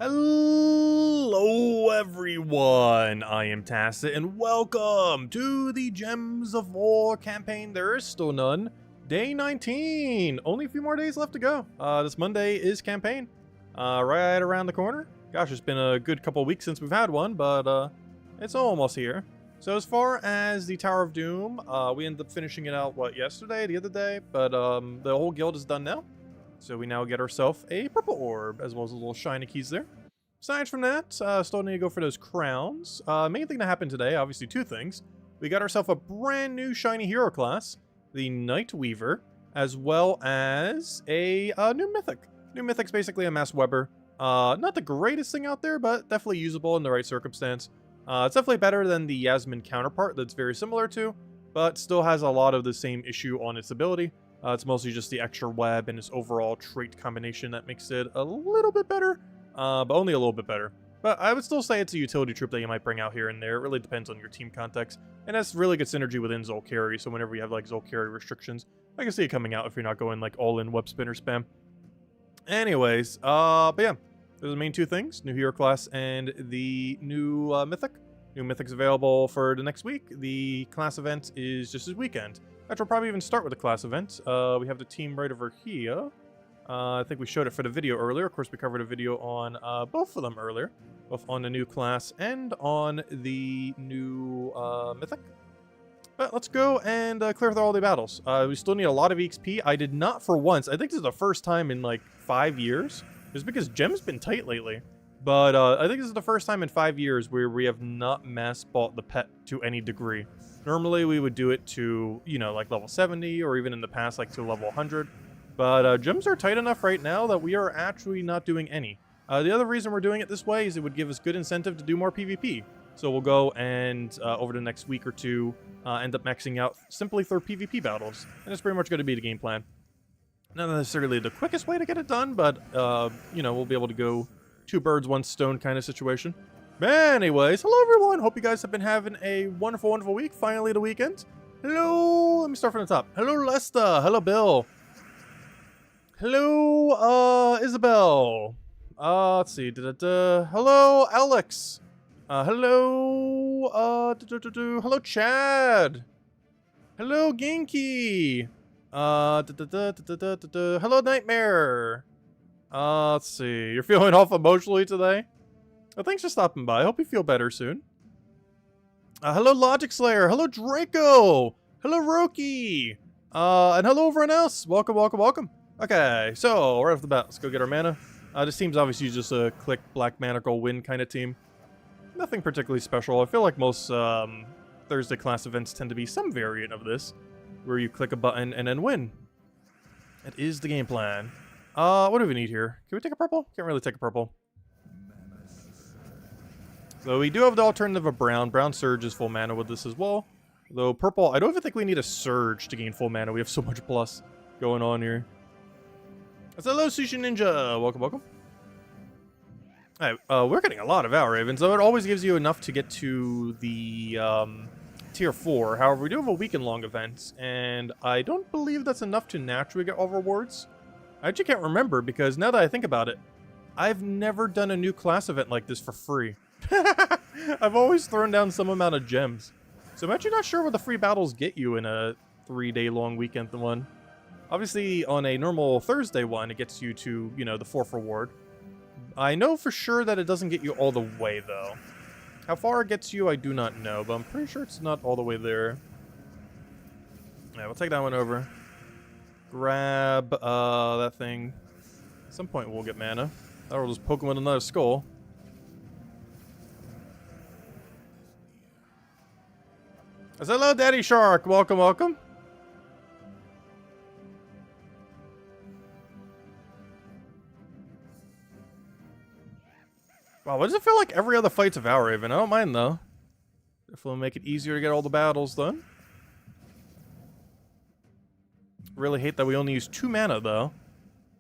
Hello everyone, I am Tacit and welcome to the Gems of War campaign. There is still none. Day 19, only a few more days left to go. This Monday is campaign, right around the corner. Gosh, it's been a good couple weeks since we've had one, but it's almost here. So as far as the Tower of Doom, we ended up finishing it out, yesterday, the other day, but the whole guild is done now. So we now get ourselves a purple orb, as well as a little shiny keys there. Aside from that, still need to go for those crowns. Main thing that happened today, obviously two things. We got ourselves a brand new shiny hero class, the Night Weaver, as well as a new mythic. New mythic's basically a mass webber. Not the greatest thing out there, but definitely usable in the right circumstance. It's definitely better than the Yasmin counterpart that's very similar to, but still has a lot of the same issue on its ability. It's mostly just the extra web and its overall trait combination that makes it a little bit better, but only a little bit better. But I would still say it's a utility troop that you might bring out here and there. It really depends on your team context, and that's really good synergy within Zolkari, so whenever you have like Zolkari restrictions, I can see it coming out if you're not going like all-in web spinner spam. Anyways, but yeah, those are the main two things, new hero class and the new mythic. New mythic's available for the next week. The class event is just this weekend. Actually, we'll probably even start with the class event. We have the team right over here. I think we showed it for the video earlier. Of course, we covered a video on both of them earlier. Both on the new class and on the new mythic. But let's go and clear through all the battles. We still need a lot of EXP. I did not for once. I think this is the first time in like 5 years. Just because Gem's been tight lately. But I think this is the first time in 5 years where we have not mass bought the pet to any degree. Normally we would do it to, you know, like level 70 or even in the past like to level 100. But gems are tight enough right now that we are actually not doing any. The other reason we're doing it this way is it would give us good incentive to do more PvP. So we'll go and over the next week or two end up maxing out simply through PvP battles. And it's pretty much going to be the game plan. Not necessarily the quickest way to get it done, but you know, we'll be able to go two birds, one stone kind of situation. Anyways, hello everyone. Hope you guys have been having a wonderful, wonderful week. Finally the weekend. Hello. Let me start from the top. Hello, Lesta. Hello, Bill. Hello, Isabel. Let's see. Hello, Alex. Hello, hello, Chad. Hello, Genki. Hello, Nightmare. Let's see. You're feeling off emotionally today? Well, thanks for stopping by. I hope you feel better soon. Hello, Logic Slayer. Hello, Draco. Hello, Roki. And hello, everyone else. Welcome, welcome, welcome. Okay, so right off the bat, let's go get our mana. This team's obviously just a click black mana go win kind of team. Nothing particularly special. I feel like most Thursday class events tend to be some variant of this, where you click a button and then win. That is the game plan. What do we need here? Can we take a purple? Can't really take a purple. So we do have the alternative of brown. Brown Surge is full mana with this as well. Though purple, I don't even think we need a Surge to gain full mana. We have so much plus going on here. Hello, Sushi Ninja. Welcome, welcome. Alright, we're getting a lot of Owl Ravens, though it always gives you enough to get to the tier 4. However, we do have a weekend-long event, and I don't believe that's enough to naturally get all rewards. I actually can't remember, because now that I think about it, I've never done a new class event like this for free. I've always thrown down some amount of gems. So I'm actually not sure what the free battles get you in a 3-day-long weekend one. Obviously, on a normal Thursday one, it gets you to, you know, the 4th reward. I know for sure that it doesn't get you all the way, though. How far it gets you, I do not know, but I'm pretty sure it's not all the way there. Yeah, we'll take that one over. Grab that thing. At some point we'll get mana. Or we'll just poke him with another skull. Hello, Daddy Shark. Welcome, welcome. Wow, why does it feel like every other fight's a Valraven? I don't mind, though. Definitely make it easier to get all the battles done. Really hate that we only use 2 mana, though.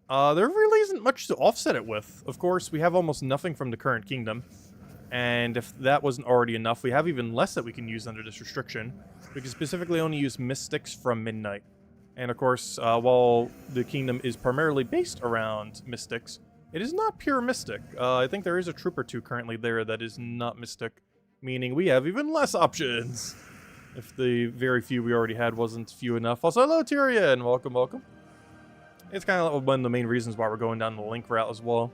There really isn't much to offset it with. Of course, we have almost nothing from the current kingdom. And if that wasn't already enough, we have even less that we can use under this restriction. We can specifically only use Mystics from Midnight. And of course, while the kingdom is primarily based around Mystics, It is not pure Mystic. I think there is a troop or two currently there that is not Mystic, meaning we have even less options. If the very few we already had wasn't few enough. Also, hello, Tyrion! Welcome, welcome. It's kind of one of the main reasons why we're going down the Link route as well.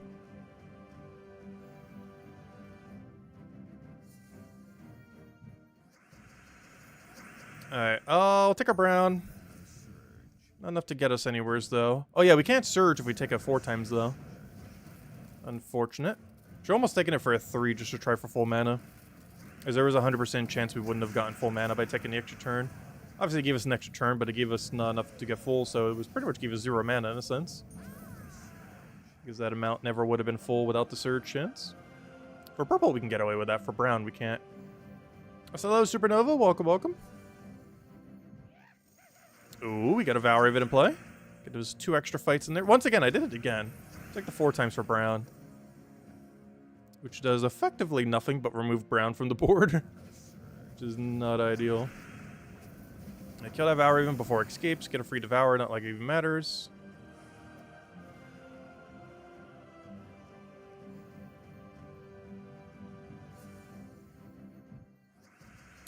Alright, I'll take a brown. Not enough to get us anywheres, though. Oh yeah, we can't surge if we take it 4 times, though. Unfortunate. Should almost taken it for a 3 just to try for full mana. As there was a 100% chance we wouldn't have gotten full mana by taking the extra turn. Obviously it gave us an extra turn, but it gave us not enough to get full, so it was pretty much gave us 0 mana in a sense. Because that amount never would have been full without the surge chance. For purple we can get away with that, for brown we can't. So hello Supernova, welcome, welcome. Ooh, we got a Vow Raven in play. Get those 2 extra fights in there. Once again, I did it again. It's like the 4 times for brown. Which does effectively nothing but remove brown from the board. Which is not ideal. I kill that Vow Raven before it escapes. Get a free Devour, not like it even matters.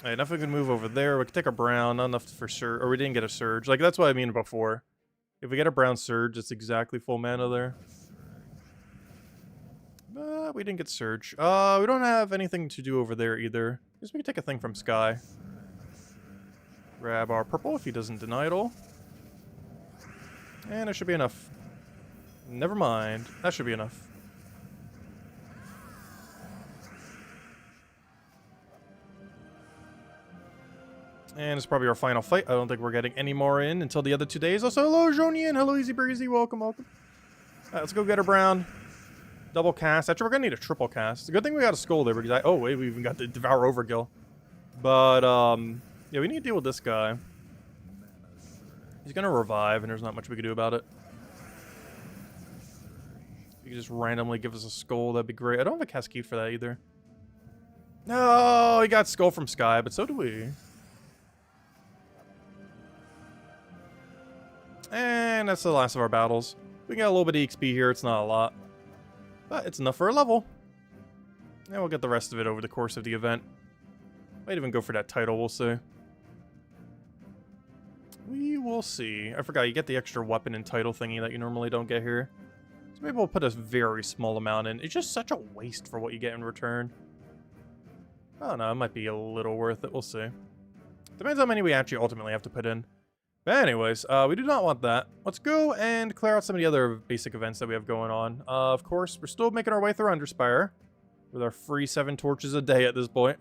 Alright, nothing can move over there. We can take a brown, not enough for surge. Or we didn't get a surge. Like, that's what I mean before. If we get a brown surge, it's exactly full mana there. But we didn't get surge. We don't have anything to do over there either. I guess we can take a thing from Sky. Grab our purple if he doesn't deny it all. And it should be enough. Never mind. That should be enough. And it's probably our final fight. I don't think we're getting any more in until the other 2 days. Also, hello, Jonian. Hello, Easy Breezy. Welcome, welcome. Alright, let's go get our brown. Double cast. Actually, we're going to need a triple cast. It's a good thing we got a skull there because oh, wait, we even got the Devour Overkill. But, yeah, we need to deal with this guy. He's going to revive, and there's not much we can do about it. If you could just randomly give us a skull, that'd be great. I don't have a cascade for that either. No, he got skull from Sky, but so do we. And that's the last of our battles. We got a little bit of XP here. It's not a lot. But it's enough for a level. And we'll get the rest of it over the course of the event. Might even go for that title, we'll see. We will see. I forgot, you get the extra weapon and title thingy that you normally don't get here. So maybe we'll put a very small amount in. It's just such a waste for what you get in return. I don't know, it might be a little worth it, we'll see. Depends how many we actually ultimately have to put in. But anyways, we do not want that. Let's go and clear out some of the other basic events that we have going on. Of course, we're still making our way through Under Spire with our free 7 torches a day at this point.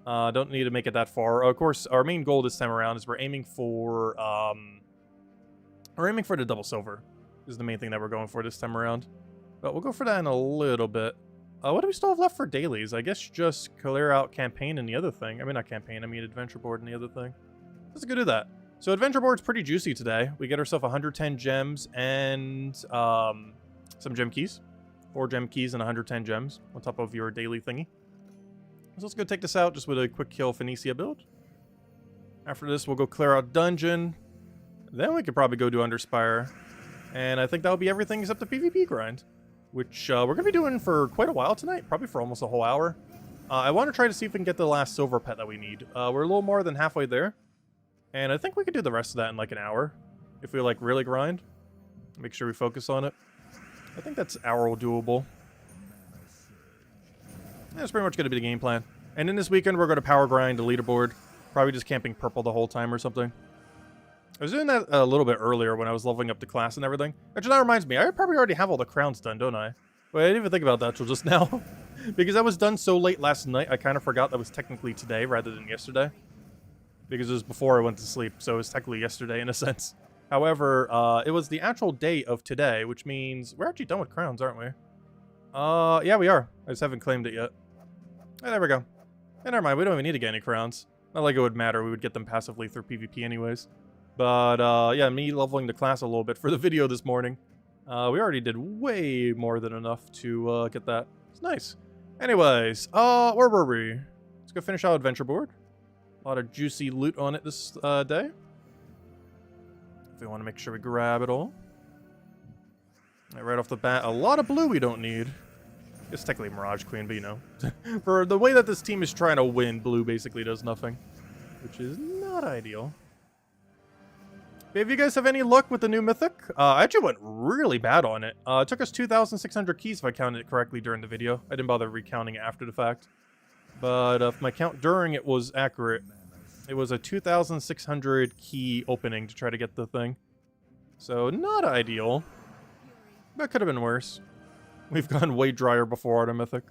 Don't need to make it that far. Of course, our main goal this time around is we're aiming for the double silver. Is the main thing that we're going for this time around. But we'll go for that in a little bit. What do we still have left for dailies? I guess just clear out campaign and the other thing. I mean, not campaign, I mean adventure board and the other thing. Let's go do that. So adventure board's pretty juicy today. We get ourselves 110 gems and some gem keys. 4 gem keys and 110 gems on top of your daily thingy. So let's go take this out just with a quick kill Phoenicia build. After this, we'll go clear out dungeon. Then we could probably go do Under Spire. And I think that'll be everything except the PvP grind. Which we're going to be doing for quite a while tonight. Probably for almost a whole hour. I want to try to see if we can get the last silver pet that we need. We're a little more than halfway there. And I think we could do the rest of that in like an hour. If we like really grind. Make sure we focus on it. I think that's hour doable. That's pretty much going to be the game plan. And in this weekend, we're going to power grind the leaderboard. Probably just camping purple the whole time or something. I was doing that a little bit earlier when I was leveling up the class and everything. Actually, that reminds me. I probably already have all the crowns done, don't I? Wait, I didn't even think about that till just now. Because that was done so late last night, I kind of forgot that was technically today rather than yesterday. Because it was before I went to sleep, so it was technically yesterday in a sense. However, it was the actual day of today, which means we're actually done with crowns, aren't we? Yeah, we are. I just haven't claimed it yet. Oh, there we go. Yeah, never mind, we don't even need to get any crowns. Not like it would matter, we would get them passively through PvP anyways. But, yeah, me leveling the class a little bit for the video this morning. We already did way more than enough to get that. It's nice. Anyways, where were we? Let's go finish our adventure board. A lot of juicy loot on it this day. If we want to make sure we grab it all. Right off the bat, a lot of blue we don't need. It's technically Mirage Queen, but you know. For the way that this team is trying to win, blue basically does nothing. Which is not ideal. If you guys have any luck with the new Mythic, I actually went really bad on it. It took us 2,600 keys if I counted it correctly during the video. I didn't bother recounting it after the fact. But if my count during it was accurate, it was a 2,600 key opening to try to get the thing. So, not ideal. That could have been worse. We've gone way drier before on a Mythic.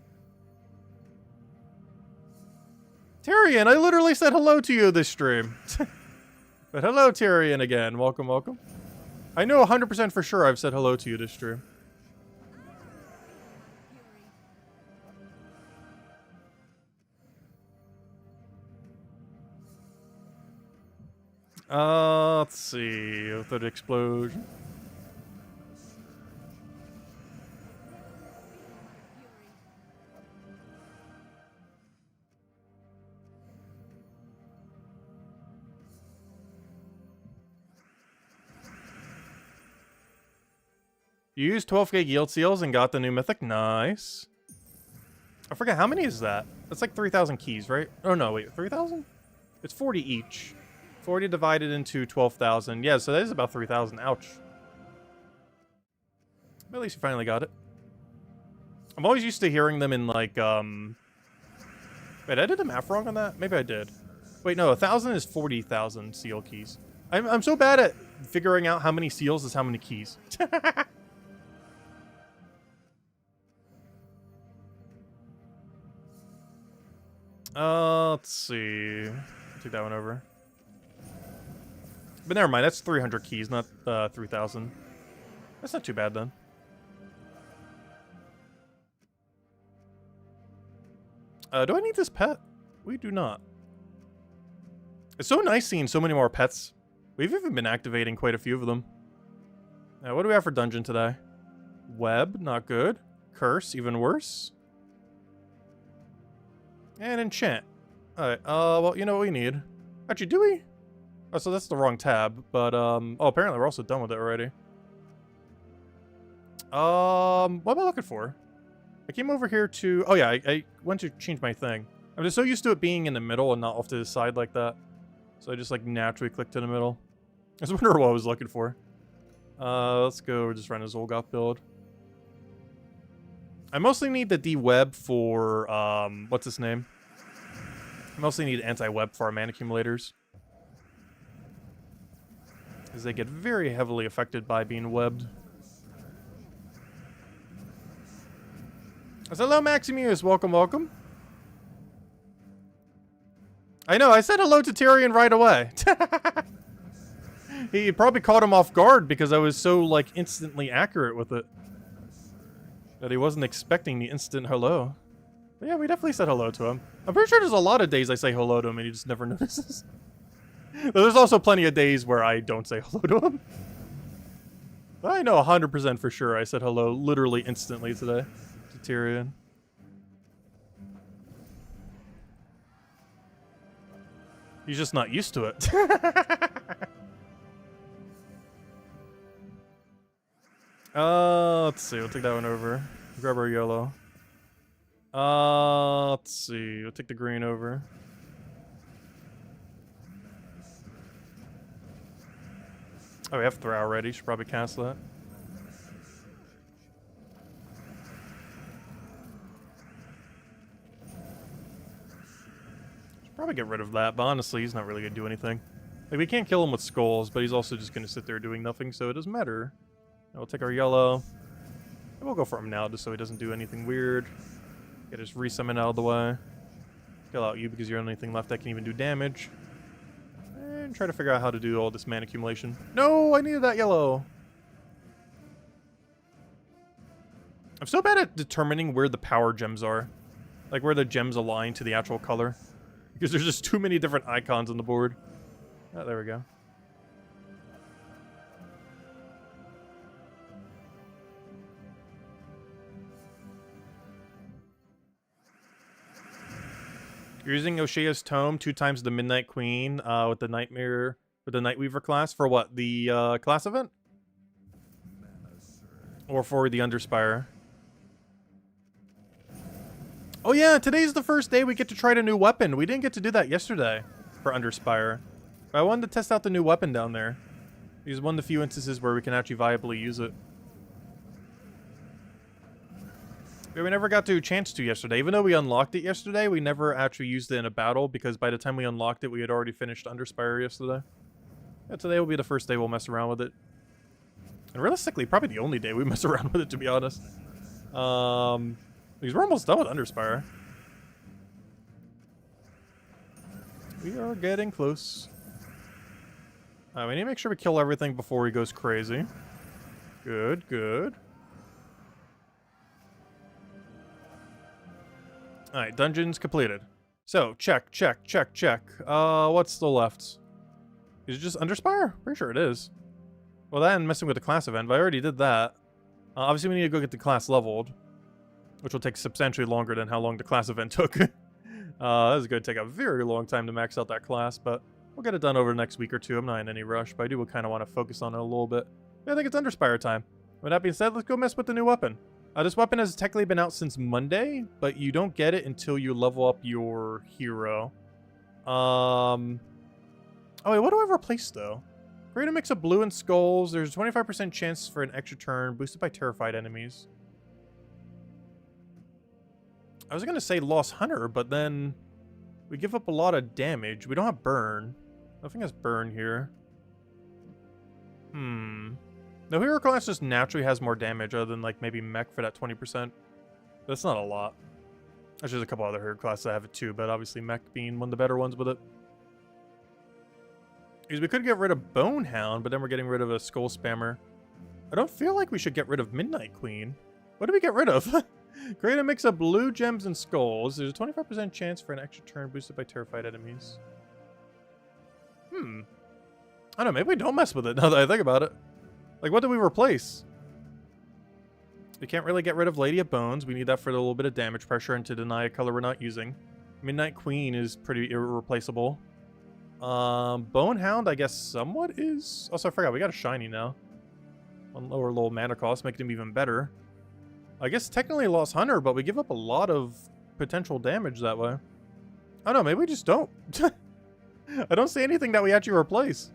Tyrion, I literally said hello to you this stream. But hello, Tyrion, again. Welcome, welcome. I know 100% for sure I've said hello to you this stream. Let's see. With that explosion. You used 12k yield seals and got the new mythic? Nice. I forget, how many is that? That's like 3,000 keys, right? Oh no, wait, 3,000? It's 40 each. 40 divided into 12,000. Yeah, so that is about 3,000. Ouch. But at least you finally got it. I'm always used to hearing them in like, Wait, I did the math wrong on that? Maybe I did. Wait, no, 1,000 is 40,000 seal keys. I'm so bad at figuring out how many seals is how many keys. Let's see. Take that one over. But never mind, that's 300 keys, not 3,000. That's not too bad then. Do I need this pet? We do not. It's so nice seeing so many more pets. We've even been activating quite a few of them. Now, what do we have for dungeon today? Web, not good. Curse, even worse. And enchant. Alright, well, you know what we need. Actually, do we? Oh, so that's the wrong tab, but, oh, apparently we're also done with it already. What am I looking for? I came over here to, oh yeah, I went to change my thing. I'm just so used to it being in the middle and not off to the side like that. So I just, like, naturally clicked in the middle. I was wondering what I was looking for. Let's go just run a Zolgoth build. I mostly need the D-Web for, what's his name? I mostly need anti-web for our mana accumulators. Because they get very heavily affected by being webbed. Hello, Maximus. Welcome, welcome. I know, I said hello to Tyrion right away. He probably caught him off guard because I was so, like, instantly accurate with it. That he wasn't expecting the instant hello. But yeah, we definitely said hello to him. I'm pretty sure there's a lot of days I say hello to him and he just never notices. But there's also plenty of days where I don't say hello to him. But I know 100% for sure I said hello literally instantly today to Tyrion. He's just not used to it. Let's see. We'll take that one over. Grab our yellow. Let's see. We'll take the green over. Oh, we have Throw already. Should probably cast that. Should probably get rid of that, but honestly, he's not really going to do anything. Like, we can't kill him with skulls, but he's also just going to sit there doing nothing, so it doesn't matter. Now we'll take our yellow. And we'll go for him now, just so he doesn't do anything weird. Get his resummon out of the way. Kill out you because you're the only thing left that can even do damage. And try to figure out how to do all this mana accumulation. No, I needed that yellow. I'm so bad at determining where the power gems are. Like where the gems align to the actual color. Because there's just too many different icons on the board. Oh, there we go. You're using O'Shea's Tome 2 times the Midnight Queen with the Nightmare, with the Nightweaver class for what? The class event? Or for the Underspire. Oh yeah, today's the first day we get to try a new weapon. We didn't get to do that yesterday for Underspire. I wanted to test out the new weapon down there. It's one of the few instances where we can actually viably use it. We never got to a chance to yesterday. Even though we unlocked it yesterday, we never actually used it in a battle because by the time we unlocked it, we had already finished Underspire yesterday. Yeah, today will be the first day we'll mess around with it. And realistically, probably the only day we mess around with it, to be honest. Because we're almost done with Underspire. We are getting close. We need to make sure we kill everything before he goes crazy. Good, good. Alright, dungeons completed. So, check, check, check, check. What's still left? Is it just Underspire? Pretty sure it is. Well, that and messing with the class event, but I already did that. Obviously, we need to go get the class leveled, which will take substantially longer than how long the class event took. This is going to take a very long time to max out that class, but we'll get it done over the next week or two. I'm not in any rush, but I do kind of want to focus on it a little bit. Yeah, I think it's Underspire time. With that being said, let's go mess with the new weapon. This weapon has technically been out since Monday, but you don't get it until you level up your hero. Oh wait, what do I replace though? Create a mix of blue and skulls. There's a 25% chance for an extra turn, boosted by terrified enemies. I was gonna say Lost Hunter, but then we give up a lot of damage. We don't have burn. Nothing has burn here. The hero class just naturally has more damage other than like maybe mech for that 20%. That's not a lot. There's just a couple other hero classes that have it too, but obviously mech being one of the better ones with it. Because we could get rid of Bonehound, but then we're getting rid of a Skull Spammer. I don't feel like we should get rid of Midnight Queen. What did we get rid of? Create a mix of blue gems and skulls. There's a 25% chance for an extra turn boosted by terrified enemies. I don't know, maybe we don't mess with it now that I think about it. Like, what do we replace? We can't really get rid of Lady of Bones. We need that for a little bit of damage pressure and to deny a color we're not using. Midnight Queen is pretty irreplaceable. Bonehound, I guess, somewhat is. Also, I forgot, we got a shiny now. On lower little mana cost, making him even better. I guess technically Lost Hunter, but we give up a lot of potential damage that way. I don't know, maybe we just don't. I don't see anything that we actually replace.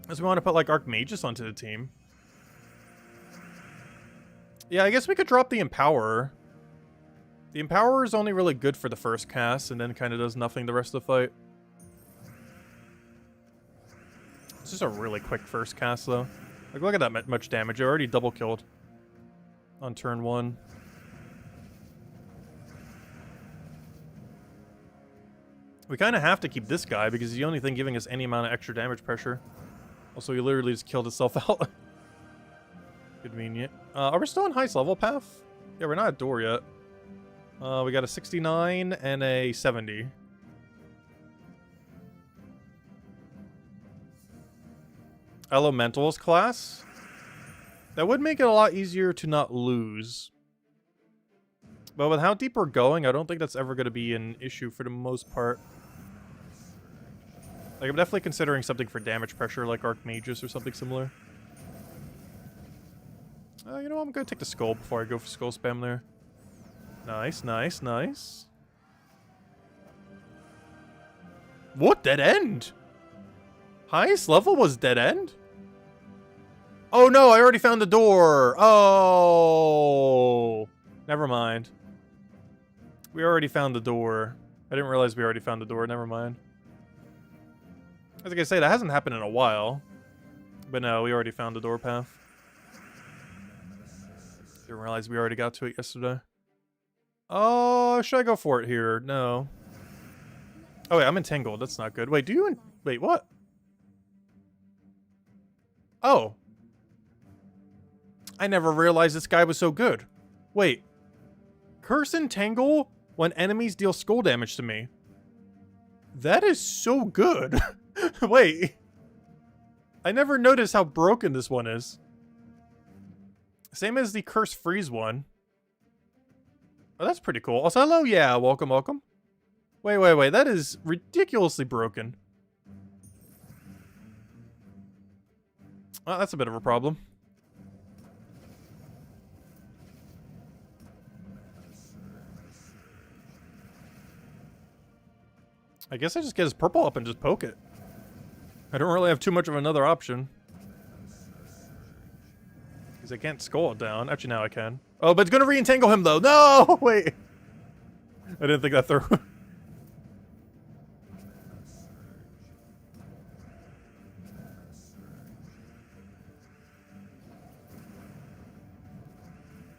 Unless we want to put, like, Archmagus onto the team. Yeah, I guess we could drop the Empowerer. The Empowerer is only really good for the first cast, and then kind of does nothing the rest of the fight. This is a really quick first cast, though. Like, look at that much damage. It already double killed on turn 1. We kind of have to keep this guy because he's the only thing giving us any amount of extra damage pressure. Also, he literally just killed himself out. Convenient. Are we still on highest level path? Yeah, we're not at door yet. We got a 69 and a 70. Elementals class? That would make it a lot easier to not lose. But with how deep we're going, I don't think that's ever going to be an issue for the most part. Like, I'm definitely considering something for damage pressure, like Archmagus or something similar. You know what? I'm going to take the skull before I go for skull spam there. Nice, nice, nice. What? Dead end? Highest level was dead end? Oh no, I already found the door. Oh. Never mind. We already found the door. I didn't realize we already found the door. Never mind. As I say, that hasn't happened in a while. But no, we already found the door path. Didn't realize we already got to it yesterday. Oh, should I go for it here? No. Oh wait, I'm entangled. That's not good. Wait, do you... Wait, what? Oh. I never realized this guy was so good. Wait. Curse Entangle when enemies deal skull damage to me. That is so good. Wait. I never noticed how broken this one is. Same as the Curse Freeze one. Oh, that's pretty cool. Also, hello, yeah, welcome, welcome. Wait, wait, wait, that is ridiculously broken. Well, that's a bit of a problem. I guess I just get his purple up and just poke it. I don't really have too much of another option. Because I can't skull it down. Actually, now I can. Oh, but it's going to re-entangle him, though. No! Wait. I didn't think that through.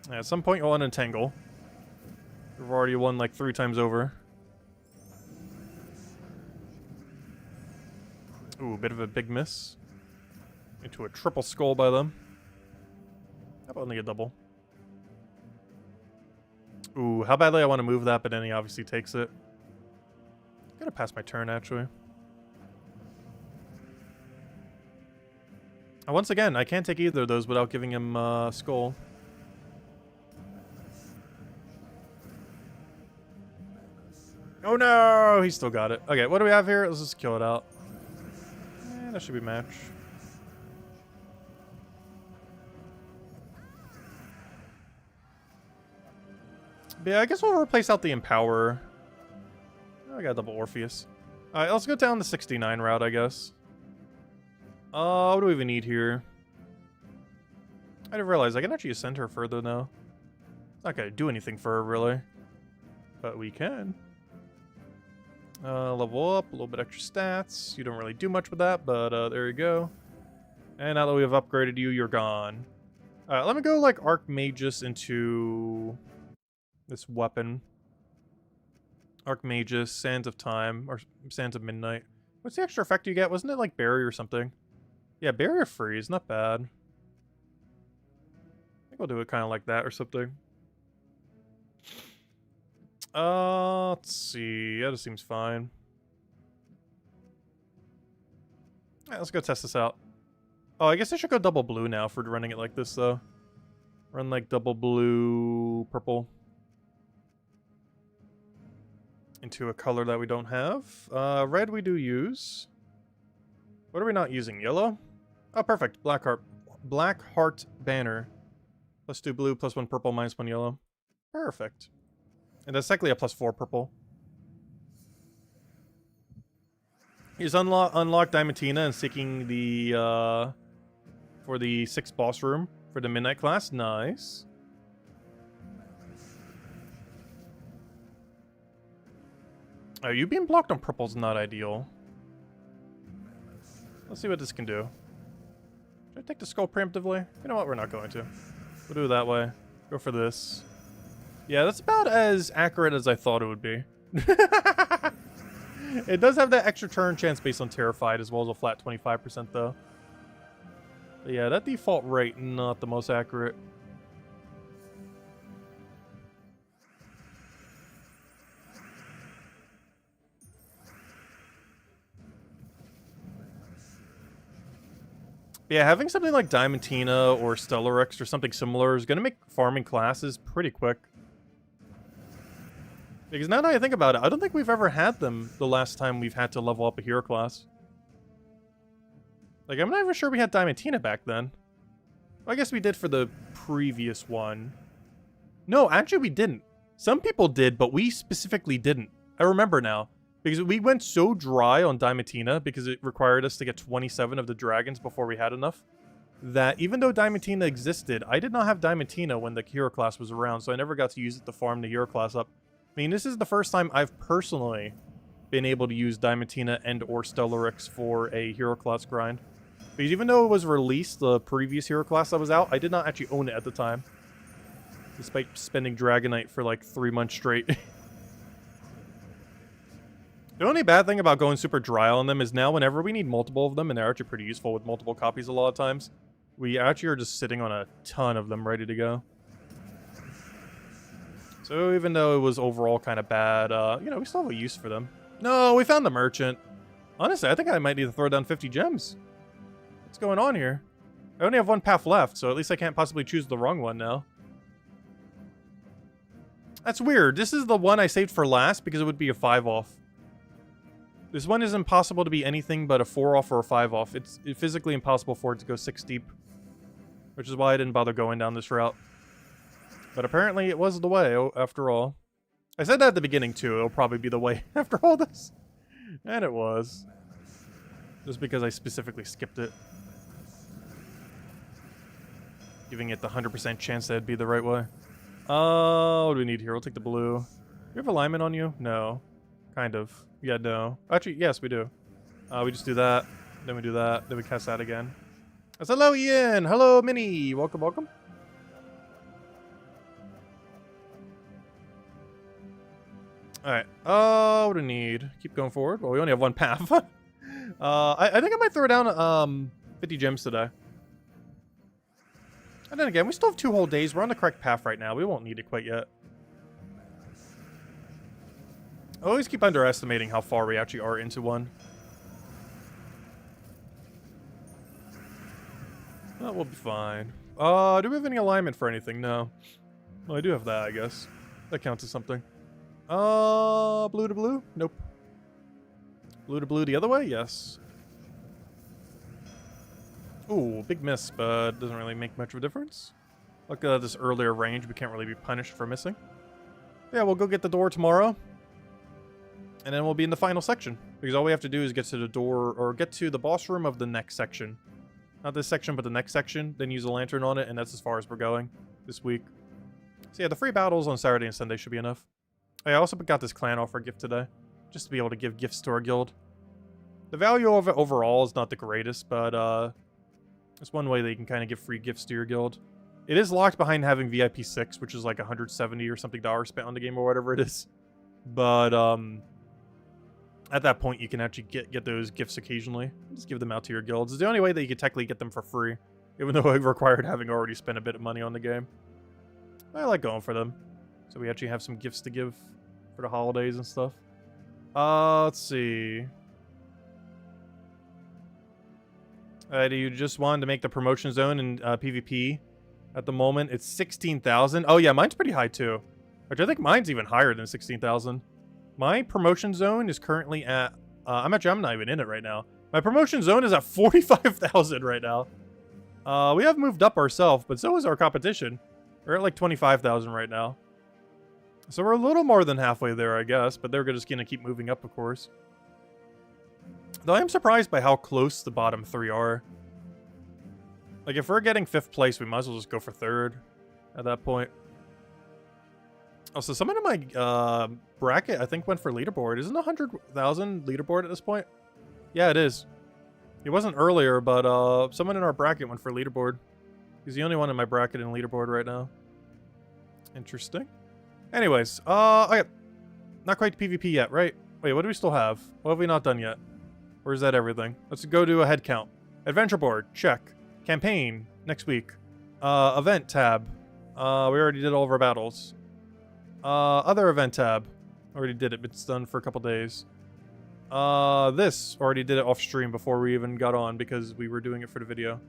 At some point, you'll unentangle. We've already won like 3 times over. Ooh, a bit of a big miss. Into a triple skull by them. How about only a double? Ooh, how badly I want to move that, but then he obviously takes it. I'm gonna pass my turn, actually. Once again, I can't take either of those without giving him skull. Oh no! He still got it. Okay, what do we have here? Let's just kill it out. That should be match. But yeah, I guess we'll replace out the Empower. Oh, I got double Orpheus. Alright, let's go down the 69 route, I guess. What do we even need here? I didn't realize I can actually ascend her further now. It's not gonna do anything for her, really. But we can. Level up, a little bit extra stats. You don't really do much with that, but there you go. And now that we have upgraded you, you're gone. Let me go like Archmagus into this weapon. Archmagus, Sands of Time, or Sands of Midnight. What's the extra effect you get? Wasn't it like Barrier or something? Yeah, Barrier Freeze, not bad. I think I'll do it kind of like that or something. Let's see. That just seems fine. Alright, let's go test this out. Oh, I guess I should go double blue now for running it like this, though. Run like double blue, purple. Into a color that we don't have. Red we do use. What are we not using? Yellow? Oh, perfect. Black Heart Banner. +2 blue, +1 purple, -1 yellow. Perfect. And that's technically a +4 purple. He's unlocked Diamantina and seeking the, for the 6th boss room for the Midnight class. Nice. Oh, you being blocked on purple is not ideal. Let's see what this can do. Should I take the skull preemptively? You know what? We're not going to. We'll do it that way. Go for this. Yeah, that's about as accurate as I thought it would be. It does have that extra turn chance based on Terrified, as well as a flat 25% though. But yeah, that default rate, not the most accurate. Yeah, having something like Diamantina or Stellarex or something similar is going to make farming classes pretty quick. Because now that I think about it, I don't think we've ever had them the last time we've had to level up a hero class. Like, I'm not even sure we had Diamantina back then. Well, I guess we did for the previous one. No, actually we didn't. Some people did, but we specifically didn't. I remember now. Because we went so dry on Diamantina, because it required us to get 27 of the dragons before we had enough, that even though Diamantina existed, I did not have Diamantina when the hero class was around, so I never got to use it to farm the hero class up. I mean, this is the first time I've personally been able to use Diamantina and or Stellarex for a hero class grind. Because even though it was released, the previous hero class that was out, I did not actually own it at the time. Despite spending Dragonite for like 3 months straight. The only bad thing about going super dry on them is now whenever we need multiple of them, and they're actually pretty useful with multiple copies a lot of times, we actually are just sitting on a ton of them ready to go. So even though it was overall kind of bad, you know, we still have a use for them. No, we found the merchant. Honestly, I think I might need to throw down 50 gems. What's going on here? I only have one path left, so at least I can't possibly choose the wrong one now. That's weird. This is the one I saved for last because it would be a 5 off. This one is impossible to be anything but a 4 off or a 5 off. It's physically impossible for it to go 6 deep. Which is why I didn't bother going down this route. But apparently it was the way, after all. I said that at the beginning, too. It'll probably be the way after all this. And it was. Just because I specifically skipped it. Giving it the 100% chance that it'd be the right way. What do we need here? We'll take the blue. You have alignment on you? No. Kind of. Yeah, no. Actually, yes, we do. We just do that. Then we do that. Then we cast that again. That's hello, Ian. Hello, Minnie. Welcome, welcome. Alright. What do we need? Keep going forward. Well, we only have one path. I think I might throw down 50 gems today. And then again, we still have 2 whole days. We're on the correct path right now. We won't need it quite yet. I always keep underestimating how far we actually are into one. Well, we'll be fine. Do we have any alignment for anything? No. Well, I do have that, I guess. That counts as something. Blue to blue? Nope. Blue to blue the other way? Yes. Ooh, big miss, but doesn't really make much of a difference. Look at this earlier range. We can't really be punished for missing. Yeah, we'll go get the door tomorrow. And then we'll be in the final section. Because all we have to do is get to the door, or get to the boss room of the next section. Not this section, but the next section. Then use a lantern on it, and that's as far as we're going this week. So yeah, the free battles on Saturday and Sunday should be enough. I also got this clan offer gift today. Just to be able to give gifts to our guild. The value of it overall is not the greatest, but it's one way that you can kind of give free gifts to your guild. It is locked behind having VIP 6, which is like 170 or something dollars spent on the game or whatever it is. But at that point, you can actually get those gifts occasionally. Just give them out to your guilds. It's the only way that you could technically get them for free, even though it required having already spent a bit of money on the game. I like going for them. So we actually have some gifts to give for the holidays and stuff. Let's see. Do you just wanted to make the promotion zone in PvP? At the moment, it's 16,000. Oh yeah, mine's pretty high too. Which I think mine's even higher than 16,000. My promotion zone is currently at... I'm not even in it right now. My promotion zone is at 45,000 right now. We have moved up ourselves, but so is our competition. We're at like 25,000 right now. So we're a little more than halfway there, I guess. But they're just going to keep moving up, of course. Though I am surprised by how close the bottom 3 are. Like, if we're getting 5th place, we might as well just go for 3rd at that point. Oh, so someone in my bracket, I think, went for leaderboard. Isn't 100,000 leaderboard at this point? Yeah, it is. It wasn't earlier, but someone in our bracket went for leaderboard. He's the only one in my bracket in leaderboard right now. Interesting. Anyways, okay. Not quite PvP yet, right? Wait, what do we still have? What have we not done yet? Or is that everything? Let's go do a head count. Adventure board, check. Campaign, next week. Event tab. We already did all of our battles. Other event tab. Already did it, but it's done for a couple days. This, already did it off stream before we even got on because we were doing it for the video.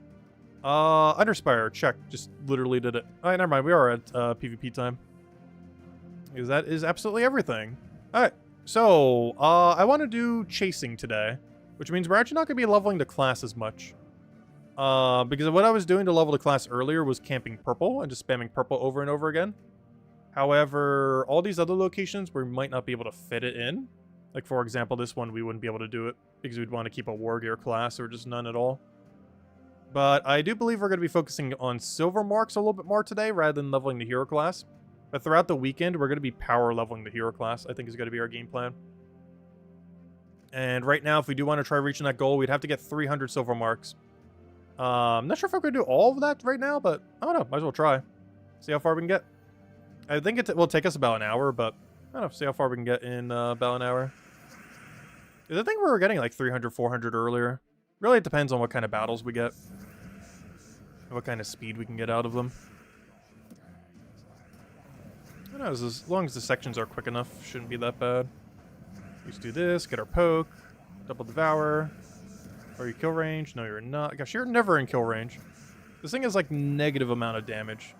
Under Spire, check. Just literally did it. Alright, never mind. We are at PvP time. Because that is absolutely everything. Alright, so, I want to do chasing today. Which means we're actually not going to be leveling the class as much. Because what I was doing to level the class earlier was camping purple and just spamming purple over and over again. However, all these other locations we might not be able to fit it in. Like, for example, this one we wouldn't be able to do it because we'd want to keep a war gear class or just none at all. But I do believe we're going to be focusing on silver marks a little bit more today rather than leveling the hero class. But throughout the weekend, we're going to be power leveling the hero class, I think is going to be our game plan. And right now, if we do want to try reaching that goal, we'd have to get 300 silver marks. I'm not sure if we're going to do all of that right now, but I don't know. Might as well try. See how far we can get. I think it will take us about an hour, but I don't know. See how far we can get in about an hour. I think we were getting like 300, 400 earlier. Really, it depends on what kind of battles we get. What kind of speed we can get out of them. I don't know, as long as the sections are quick enough, shouldn't be that bad. Let's do this, get our poke, double devour. Are you kill range? No, you're not. Gosh, you're never in kill range. This thing is like negative amount of damage.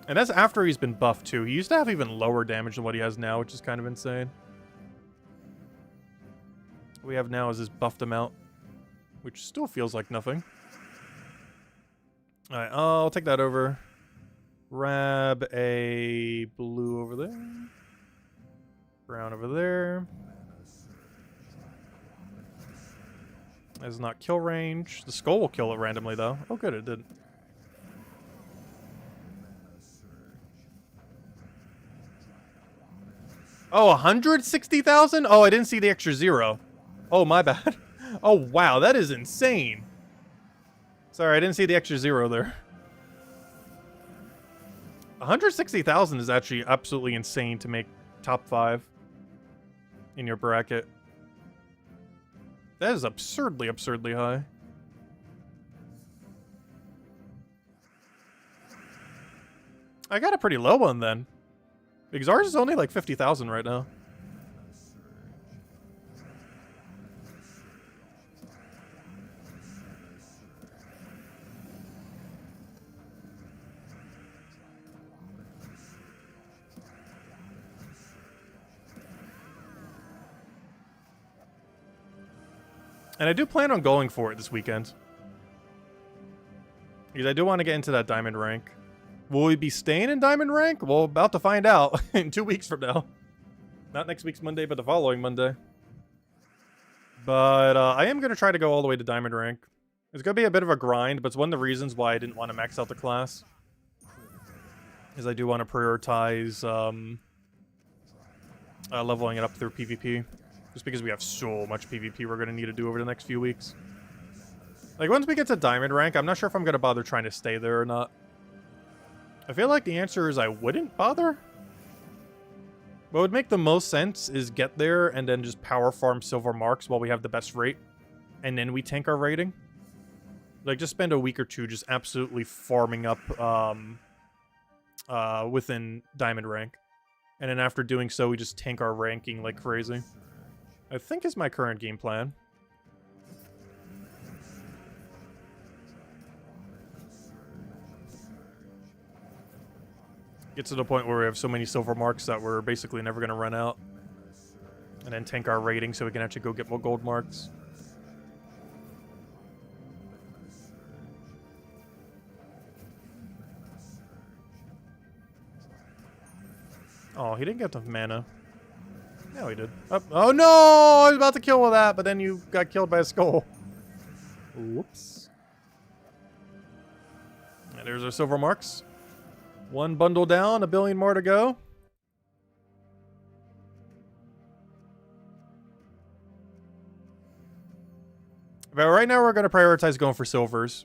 And that's after he's been buffed too. He used to have even lower damage than what he has now, which is kind of insane. What we have now is his buffed amount, which still feels like nothing. Alright, I'll take that over. Grab a blue over there. Brown over there. That's not kill range. The skull will kill it randomly, though. Oh, good, it did. Oh, 160,000? Oh, I didn't see the extra 0. Oh, my bad. Oh, wow, that is insane. Sorry, I didn't see the extra 0 there. 160,000 is actually absolutely insane to make top 5 in your bracket. That is absurdly, absurdly high. I got a pretty low one then. Because ours is only like 50,000 right now. And I do plan on going for it this weekend. Because I do want to get into that diamond rank. Will we be staying in diamond rank? Well, about to find out in 2 weeks from now. Not next week's Monday, but the following Monday. But I am going to try to go all the way to diamond rank. It's going to be a bit of a grind, but it's one of the reasons why I didn't want to max out the class. Is I do want to prioritize leveling it up through PvP. Just because we have so much PvP we're going to need to do over the next few weeks. Like, once we get to diamond rank, I'm not sure if I'm going to bother trying to stay there or not. I feel like the answer is I wouldn't bother. What would make the most sense is get there and then just power farm silver marks while we have the best rate. And then we tank our rating. Like, just spend a week or two just absolutely farming up within diamond rank. And then after doing so, we just tank our ranking like crazy. I think is my current game plan. Get to the point where we have so many silver marks that we're basically never going to run out. And then tank our rating so we can actually go get more gold marks. Oh, he didn't get the mana. No, he did. Oh no! I was about to kill with that, but then you got killed by a skull. Whoops. And there's our silver marks. One bundle down, 1 billion more to go. But right now we're going to prioritize going for silvers.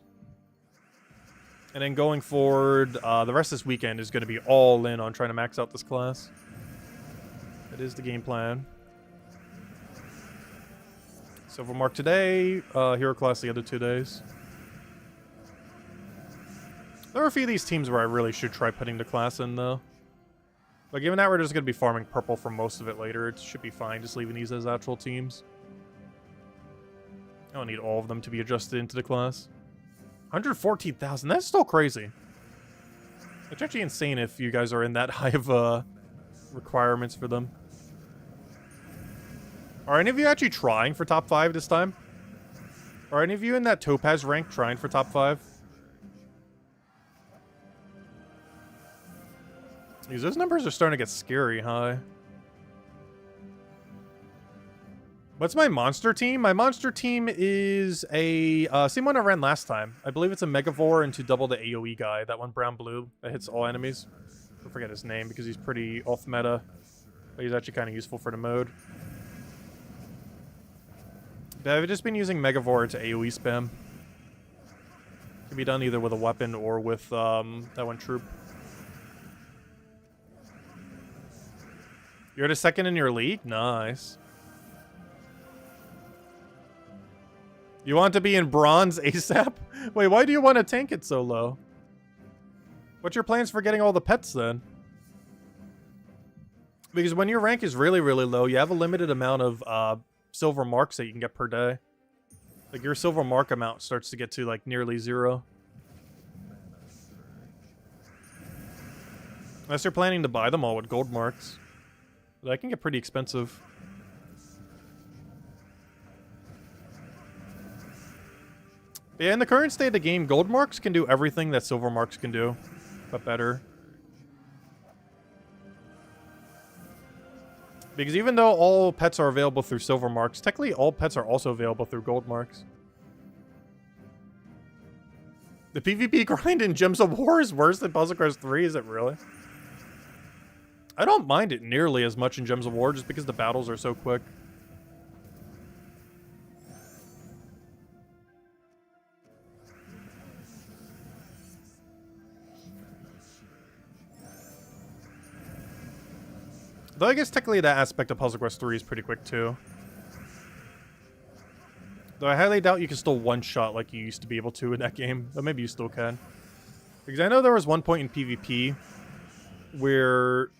And then going forward, the rest of this weekend is going to be all in on trying to max out this class. That is the game plan. Silver mark today, hero class the other 2 days. There are a few of these teams where I really should try putting the class in, though. But given that we're just going to be farming purple for most of it later, it should be fine just leaving these as actual teams. I don't need all of them to be adjusted into the class. 114,000, that's still crazy. It's actually insane if you guys are in that high of requirements for them. Are any of you actually trying for top 5 this time? Are any of you in that Topaz rank trying for top 5? Those numbers are starting to get scary high. What's my monster team? My monster team is a same one I ran last time. I believe it's a Megavore into double the AoE guy. That one brown-blue that hits all enemies. I forget his name because he's pretty off meta. But he's actually kind of useful for the mode. But I've just been using Megavore to AoE spam. Can be done either with a weapon or with that one troop. You're the second in your league? Nice. You want to be in bronze ASAP? Wait, why do you want to tank it so low? What's your plans for getting all the pets then? Because when your rank is really, really low, you have a limited amount of silver marks that you can get per day. Like your silver mark amount starts to get to like nearly 0. Unless you're planning to buy them all with gold marks. That can get pretty expensive. Yeah, in the current state of the game, gold marks can do everything that silver marks can do, but better. Because even though all pets are available through silver marks, technically all pets are also available through gold marks. The PvP grind in Gems of War is worse than Puzzle Quest 3, is it really? I don't mind it nearly as much in Gems of War just because the battles are so quick. Though I guess technically that aspect of Puzzle Quest 3 is pretty quick too. Though I highly doubt you can still one-shot like you used to be able to in that game. But maybe you still can. Because I know there was one point in PvP where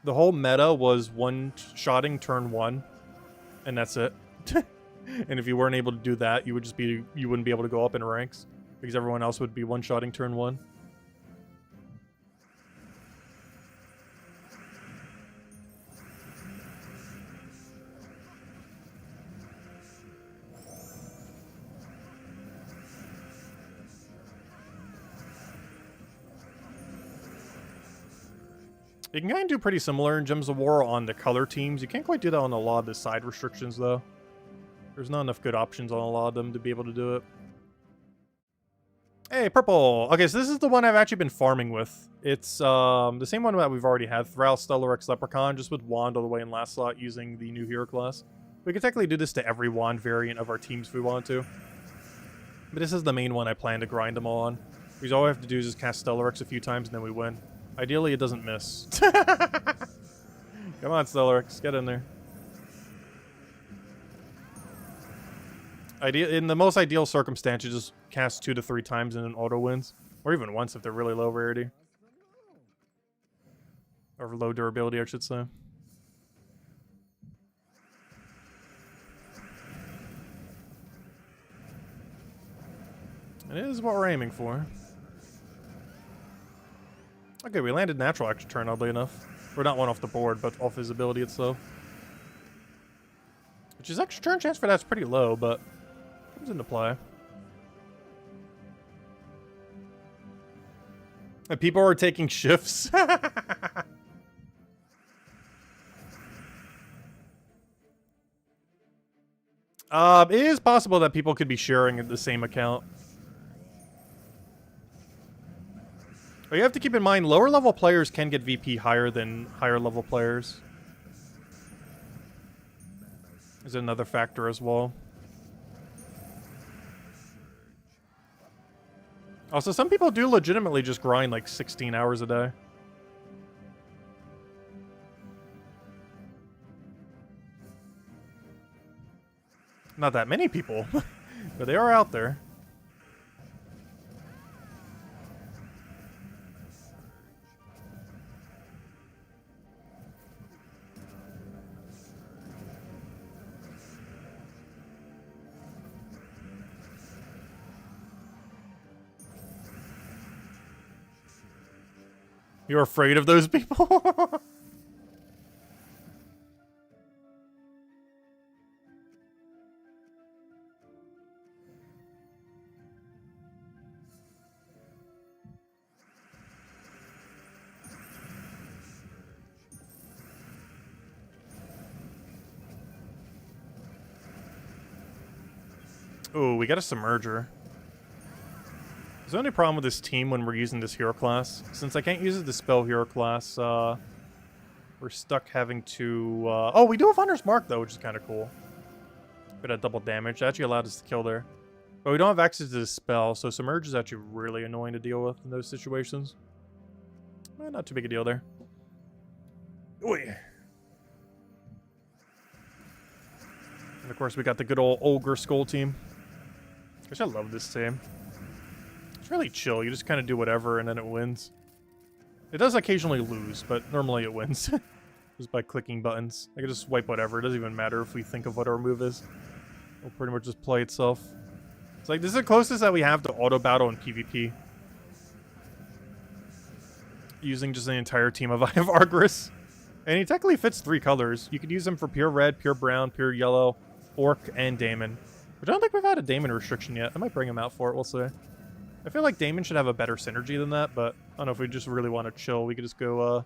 the whole meta was one-shotting turn 1. And that's it. And if you weren't able to do that, you wouldn't be able to go up in ranks. Because everyone else would be one-shotting turn 1. You can kind of do pretty similar in Gems of War on the color teams. You can't quite do that on a lot of the side restrictions, though. There's not enough good options on a lot of them to be able to do it. Hey, purple! Okay, so this is the one I've actually been farming with. It's the same one that we've already had, Thrall, Stellarex, Leprechaun, just with Wand all the way in last slot using the new hero class. We could technically do this to every Wand variant of our teams if we want to. But this is the main one I plan to grind them all on. Because all we have to do is just cast Stellarex a few times and then we win. Ideally, it doesn't miss. Come on, Stellarex, get in there. In the most ideal circumstance, you just cast 2 to 3 times and then auto wins. Or even once if they're really low rarity. Or low durability, I should say. It is what we're aiming for. Okay, we landed natural extra turn, oddly enough. Or not one off the board, but off his ability itself. Which is extra turn chance for that's pretty low, but comes into play. And people are taking shifts. It is possible that people could be sharing the same account. But you have to keep in mind, lower level players can get VP higher than higher level players. Is another factor as well. Also, some people do legitimately just grind like 16 hours a day. Not that many people, but they are out there. You're afraid of those people? Ooh, we got a Submerger. There's the only problem with this team when we're using this hero class. Since I can't use the spell hero class, we're stuck having to... oh, we do have Hunter's Mark, though, which is kind of cool. Bit of double damage. That actually allowed us to kill there. But we don't have access to the spell, so Submerge is actually really annoying to deal with in those situations. Not too big a deal there. Oy. And of course, we got the good old Ogre Skull team. Gosh, I love this team. It's really chill. You just kind of do whatever, and then it wins. It does occasionally lose, but normally it wins. Just by clicking buttons. I can just swipe whatever. It doesn't even matter if we think of what our move is. It'll pretty much just play itself. It's like, this is the closest that we have to auto battle in PvP. Using just an entire team of Ivargris. And he technically fits 3 colors. You could use him for pure red, pure brown, pure yellow, orc, and Daemon. Which I don't think we've had a Daemon restriction yet. I might bring him out for it, we'll see. I feel like Daemon should have a better synergy than that, but I don't know if we just really want to chill. We could just go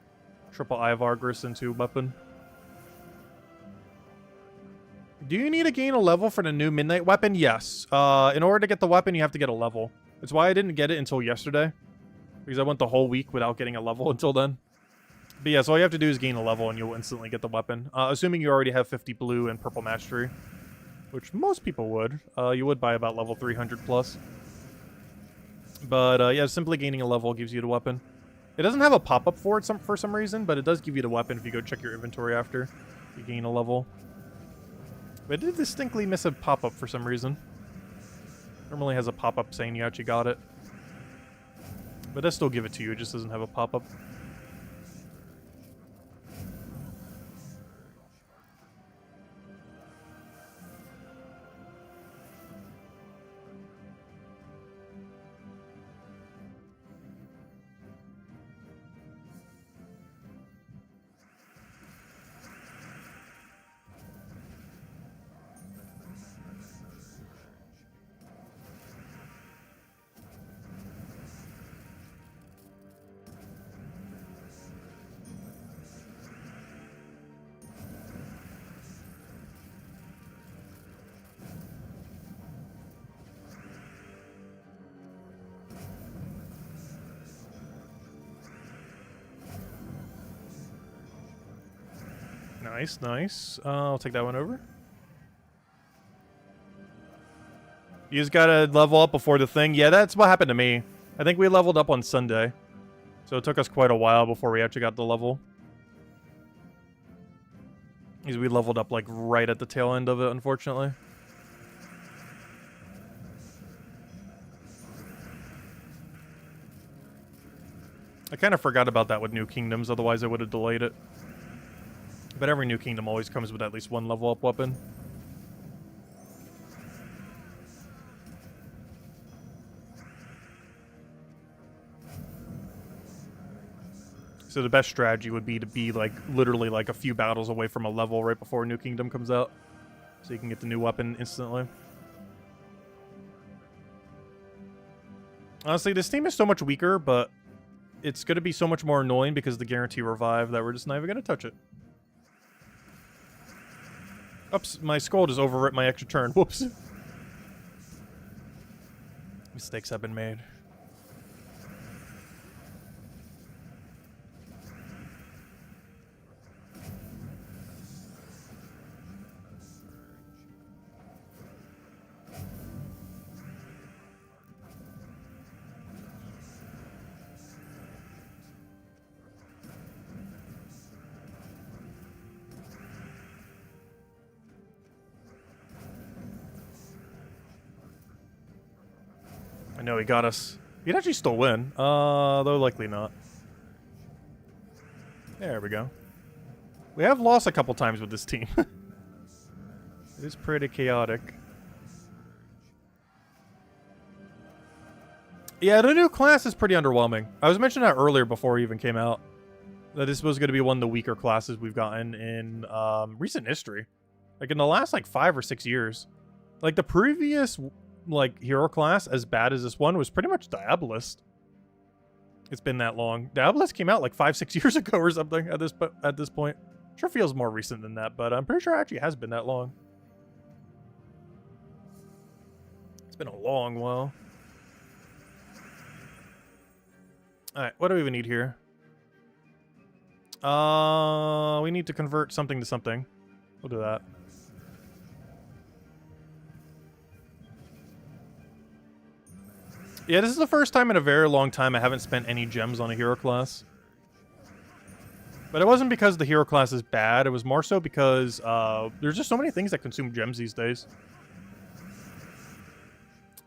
triple Ivargris into weapon. Do you need to gain a level for the new midnight weapon? Yes. In order to get the weapon, you have to get a level. That's why I didn't get it until yesterday. Because I went the whole week without getting a level until then. But yeah, so all you have to do is gain a level and you'll instantly get the weapon. Assuming you already have 50 blue and purple mastery. Which most people would. You would by about level 300 plus. But yeah, simply gaining a level gives you the weapon. It doesn't have a pop-up for it for some reason, but it does give you the weapon if you go check your inventory after you gain a level. But it did distinctly miss a pop-up for some reason. Normally has a pop-up saying you actually got it. But it does still give it to you, it just doesn't have a pop-up. Nice, nice. I'll take that one over. You just gotta level up before the thing. Yeah, that's what happened to me. I think we leveled up on Sunday. So it took us quite a while before we actually got the level. Because we leveled up like right at the tail end of it, unfortunately. I kind of forgot about that with New Kingdoms, otherwise I would have delayed it. But every New Kingdom always comes with at least one level up weapon. So the best strategy would be to be like literally like a few battles away from a level right before New Kingdom comes out. So you can get the new weapon instantly. Honestly, this team is so much weaker, but it's going to be so much more annoying because of the guarantee revive that we're just not even going to touch it. Oops, my skull just overwrit my extra turn. Whoops. Mistakes have been made. I know he got us. He'd actually still win. Though likely not. There we go. We have lost a couple times with this team. It is pretty chaotic. Yeah, the new class is pretty underwhelming. I was mentioning that earlier before it even came out. That this was going to be one of the weaker classes we've gotten in recent history. Like in the last like 5 or 6 years. Like the previous like hero class as bad as this one was pretty much Diabolist. It's been that long. Diabolist came out like 5-6 years ago or something at this point. Sure feels more recent than that, but I'm pretty sure it actually has been that long. It's been a long while. Alright, what do we even need here? We need to convert something to something. We'll do that. Yeah, this is the first time in a very long time I haven't spent any gems on a hero class. But it wasn't because the hero class is bad, it was more so because there's just so many things that consume gems these days.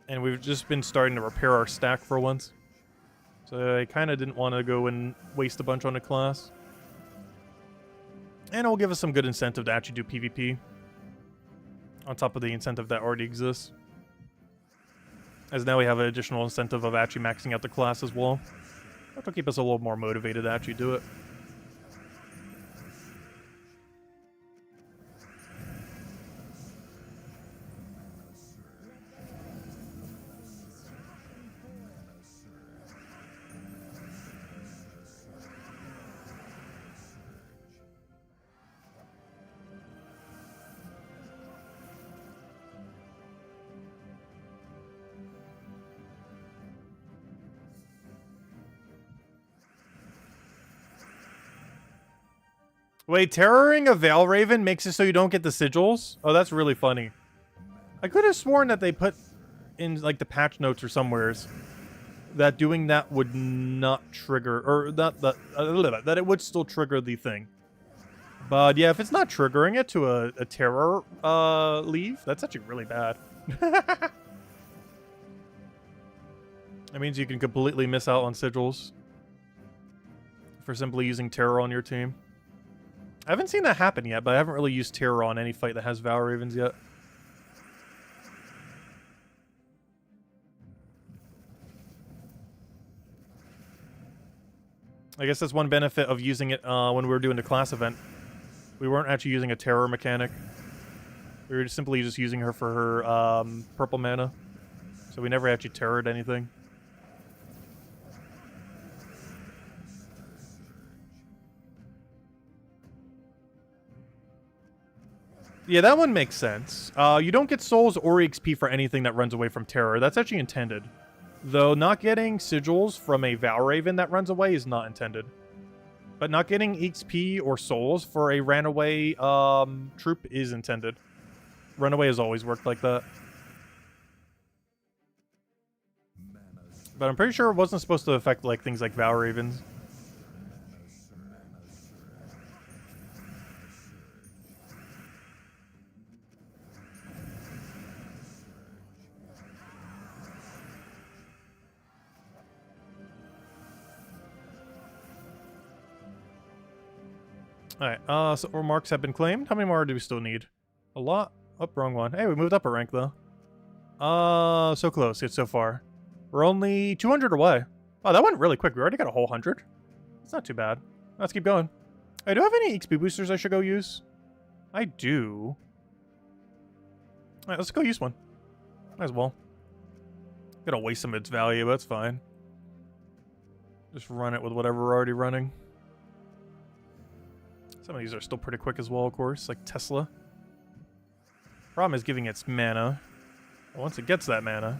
And we've just been starting to repair our stack for once. So I kind of didn't want to go and waste a bunch on a class. And it will give us some good incentive to actually do PvP. On top of the incentive that already exists. As now we have an additional incentive of actually maxing out the class as well. That'll keep us a little more motivated to actually do it. Wait, terroring a Veil Raven makes it so you don't get the sigils? Oh, that's really funny. I could have sworn that they put in, like, the patch notes or somewheres that doing that would not trigger, or not that it would still trigger the thing. But yeah, if it's not triggering it to a terror leave, that's actually really bad. That means you can completely miss out on sigils for simply using terror on your team. I haven't seen that happen yet, but I haven't really used terror on any fight that has Val Ravens yet. I guess that's one benefit of using it when we were doing the class event. We weren't actually using a terror mechanic. We were simply just using her for her purple mana. So we never actually terrored anything. Yeah, that one makes sense. You don't get souls or XP for anything that runs away from terror. That's actually intended. Though not getting sigils from a Val Raven that runs away is not intended. But not getting XP or souls for a runaway troop is intended. Runaway has always worked like that. But I'm pretty sure it wasn't supposed to affect like things like Val Ravens. Alright, so marks have been claimed. How many more do we still need? A lot? Oh, wrong one. Hey, we moved up a rank, though. So close. It's so far. We're only 200 away. Oh, that went really quick. We already got a whole 100. It's not too bad. Let's keep going. Hey, do I have any XP boosters I should go use? I do. Alright, let's go use one. Might as well. Gonna waste some of its value, but that's fine. Just run it with whatever we're already running. Some of these are still pretty quick as well, of course, like Tesla. Problem is giving its mana. Once it gets that mana.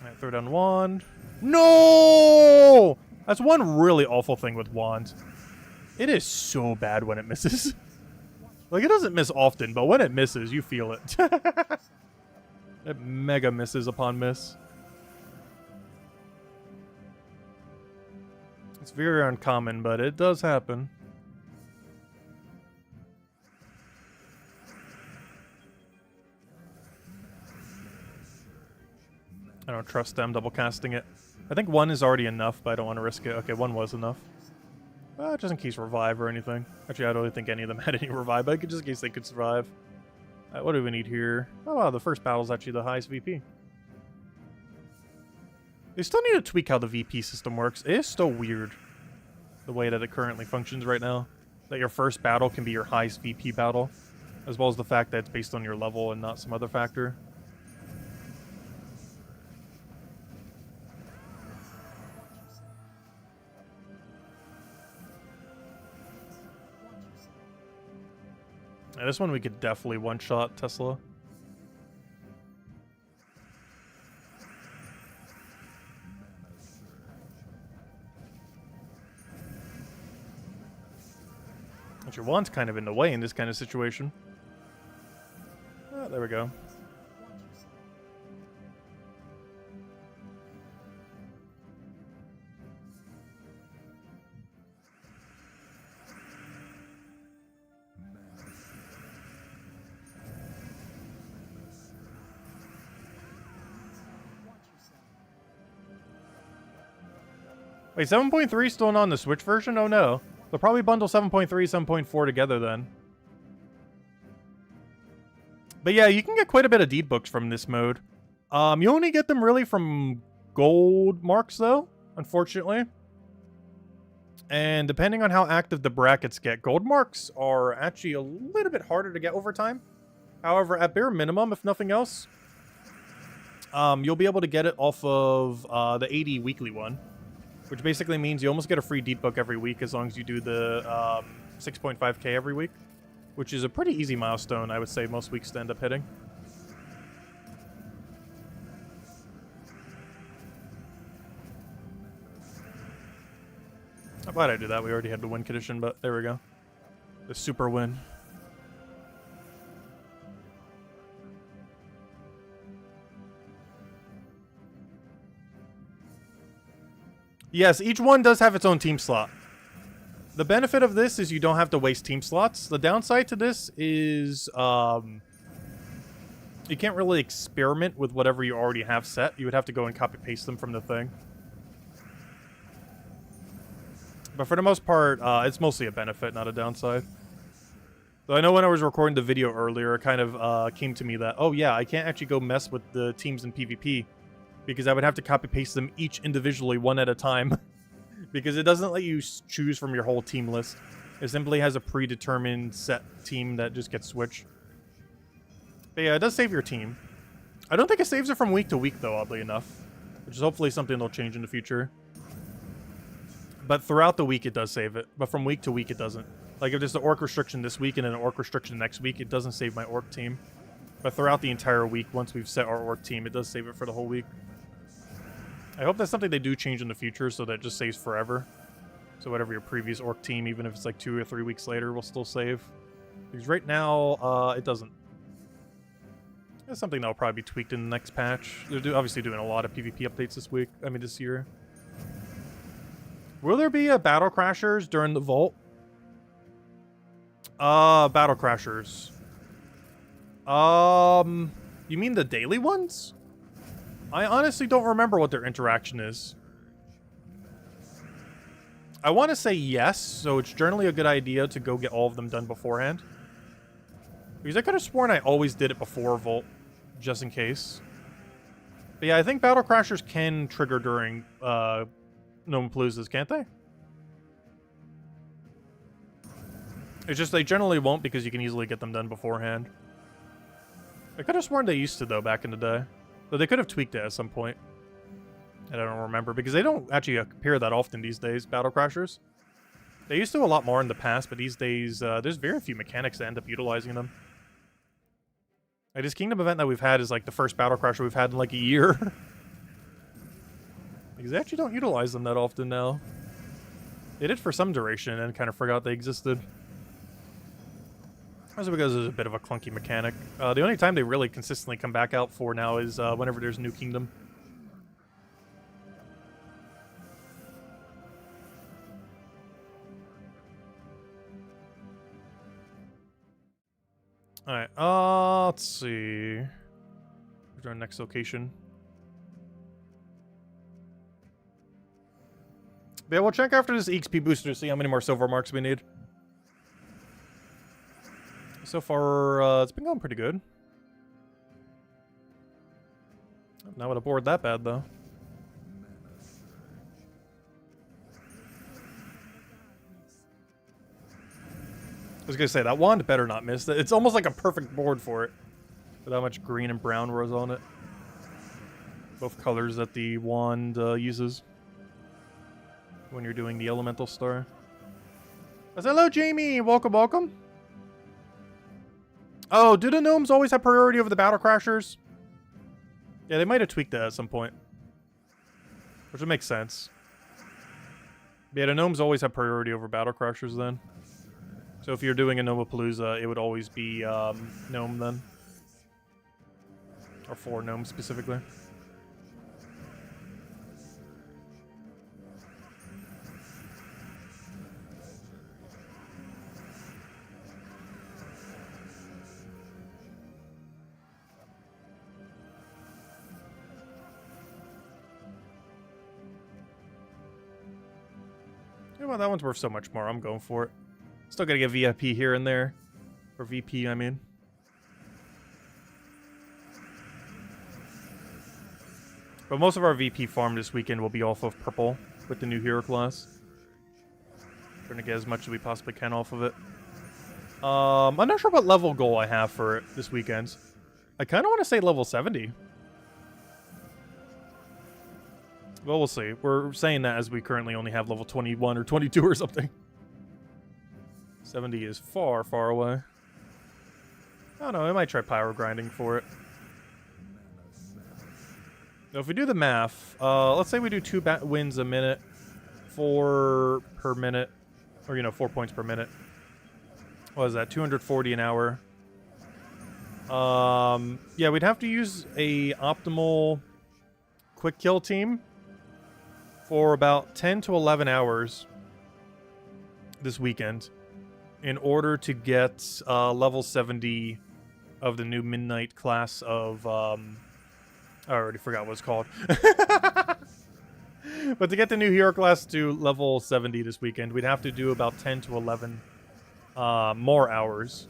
Alright, throw down wand. No! That's one really awful thing with wand. It is so bad when it misses. Like, it doesn't miss often, but when it misses, you feel it. It mega misses upon miss. It's very uncommon, but it does happen. I don't trust them double casting it. I think one is already enough, but I don't want to risk it. Okay, one was enough. Just in case revive or anything. Actually, I don't really think any of them had any revive, but just in case they could survive. What do we need here? Oh wow, the first battle is actually the highest VP. They still need to tweak how the VP system works. It is still weird, the way that it currently functions right now. That your first battle can be your highest VP battle, as well as the fact that it's based on your level and not some other factor. Yeah, this one we could definitely one-shot Tesla. But your wand's kind of in the way in this kind of situation. There we go. Wait, 7.3 still not on the Switch version? Oh no. They'll probably bundle 7.3, 7.4 together then. But yeah, you can get quite a bit of deed books from this mode. You only get them really from gold marks though, unfortunately. And depending on how active the brackets get, gold marks are actually a little bit harder to get over time. However, at bare minimum, if nothing else, you'll be able to get it off of the 80 weekly one. Which basically means you almost get a free deed book every week as long as you do the 6.5k every week. Which is a pretty easy milestone, I would say most weeks to end up hitting. Why'd I do that? We already had the win condition, but there we go. The super win. Yes, each one does have its own team slot. The benefit of this is you don't have to waste team slots. The downside to this is you can't really experiment with whatever you already have set. You would have to go and copy paste them from the thing. But for the most part, it's mostly a benefit, not a downside. So I know when I was recording the video earlier, it kind of came to me that, oh yeah, I can't actually go mess with the teams in PvP because I would have to copy paste them each individually, one at a time. Because it doesn't let you choose from your whole team list. It simply has a predetermined set team that just gets switched. But yeah, it does save your team. I don't think it saves it from week to week, though, oddly enough. Which is hopefully something they'll change in the future. But throughout the week, it does save it. But from week to week, it doesn't. Like, if there's an orc restriction this week and then an orc restriction next week, it doesn't save my orc team. But throughout the entire week, once we've set our orc team, it does save it for the whole week. I hope that's something they do change in the future so that it just saves forever. So whatever your previous orc team, even if it's like 2 or 3 weeks later, will still save. Because right now, it doesn't. That's something that'll probably be tweaked in the next patch. They're obviously doing a lot of PvP updates this year. Will there be a Battle Crashers during the Vault? Battle Crashers. You mean the daily ones? I honestly don't remember what their interaction is. I want to say yes, so it's generally a good idea to go get all of them done beforehand. Because I could have sworn I always did it before Volt, just in case. But yeah, I think Battle Crashers can trigger during Gnome-Paloozas, can't they? It's just they generally won't because you can easily get them done beforehand. I could have sworn they used to, though, back in the day. But they could have tweaked it at some point. And I don't remember, because they don't actually appear that often these days, Battle Crashers. They used to a lot more in the past, but these days, there's very few mechanics that end up utilizing them. Like, this Kingdom event that we've had is like the first Battle Crasher we've had in like a year. Because they actually don't utilize them that often now. They did for some duration and kind of forgot they existed. Also because it's a bit of a clunky mechanic. The only time they really consistently come back out for now is whenever there's a new kingdom. Alright, let's see. Where's our next location? But yeah, we'll check after this EXP booster to see how many more silver marks we need. So far, it's been going pretty good. Not with a board that bad, though. I was gonna say, that wand better not miss. It's almost like a perfect board for it. With how much green and brown was on it. Both colors that the wand uses. When you're doing the elemental star. Hello, Jamie! Welcome, welcome. Oh, do the gnomes always have priority over the Battle Crashers? Yeah, they might have tweaked that at some point. Which would make sense. Yeah, the gnomes always have priority over Battle Crashers then. So if you're doing a Gnome-Palooza, it would always be gnome then. Or 4 gnomes specifically. Yeah, well, that one's worth so much more. I'm going for it. Still gotta get VIP here and there. Or VP, I mean. But most of our VP farm this weekend will be off of purple with the new hero class. We're gonna get as much as we possibly can off of it. I'm not sure what level goal I have for it this weekend. I kind of want to say level 70. Well, we'll see. We're saying that as we currently only have level 21 or 22 or something. 70 is far, far away. I don't know. I might try pyro grinding for it. Now, if we do the math, let's say we do 2 wins a minute 4 per minute, or, you know, 4 points per minute. What is that? 240 an hour. Yeah, we'd have to use a optimal quick kill team for about 10 to 11 hours this weekend in order to get level 70 of the new Midnight class of I already forgot what it's called. But to get the new hero class to level 70 this weekend, we'd have to do about 10 to 11 more hours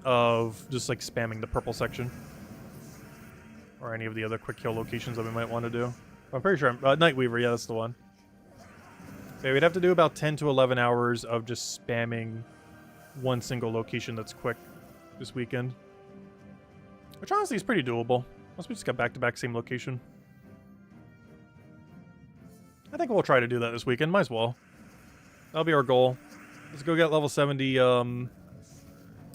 of just like spamming the purple section or any of the other quick kill locations that we might want to do. I'm pretty sure Nightweaver, yeah, that's the one. Okay, we'd have to do about 10 to 11 hours of just spamming one single location that's quick this weekend. Which honestly is pretty doable. Once we just got back-to-back same location. I think we'll try to do that this weekend. Might as well. That'll be our goal. Let's go get level 70,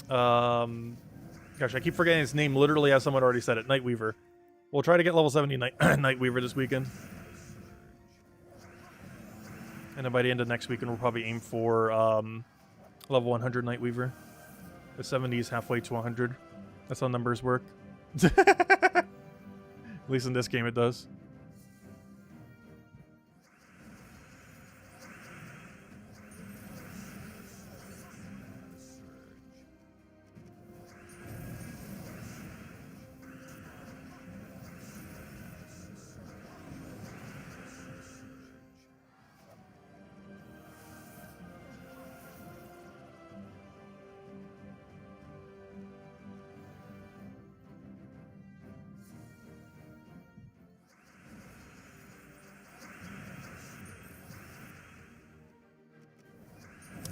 gosh, I keep forgetting his name literally as someone already said it. Nightweaver. We'll try to get level 70 Nightweaver this weekend. And then by the end of next weekend, we'll probably aim for level 100 Nightweaver. The 70 is halfway to 100. That's how numbers work. At least in this game it does.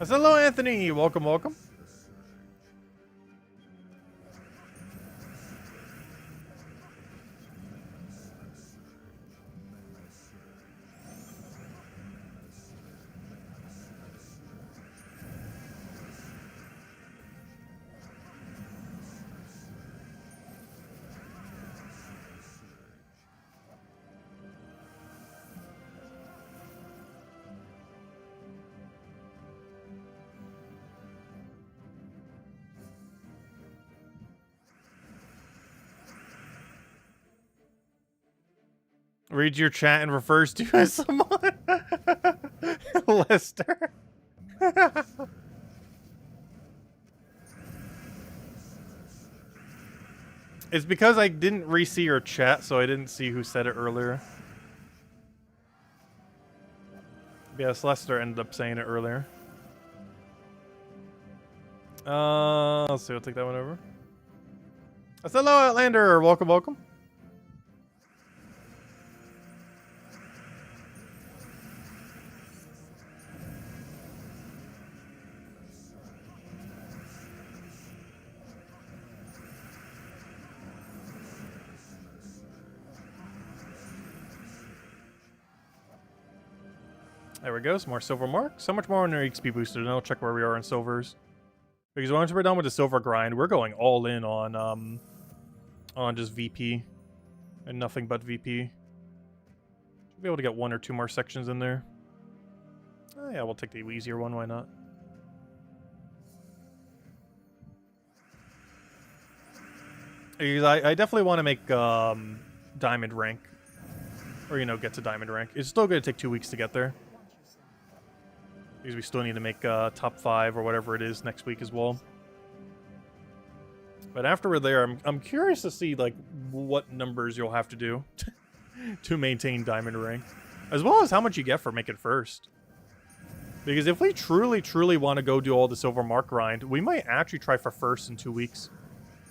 Hello, Anthony. Welcome, welcome. Reads your chat and refers to as someone. Lester. It's because I didn't re-see your chat, so I didn't see who said it earlier. Yes, Lester ended up saying it earlier. Let's see, I'll take that one over. Hello, Outlander. Welcome, welcome. There we go, some more silver mark. So much more on our XP booster, and I'll check where we are in silvers. Because once we're done with the silver grind, we're going all in on just VP. And nothing but VP. Should be able to get 1 or 2 more sections in there. Oh yeah, we'll take the easier one, why not? I definitely want to make diamond rank. Or, you know, get to diamond rank. It's still going to take 2 weeks to get there. Because we still need to make top 5 or whatever it is next week as well. But after we're there, I'm curious to see like what numbers you'll have to do to maintain diamond rank, as well as how much you get for making first. Because if we truly want to go do all the silver mark grind, we might actually try for first in 2 weeks.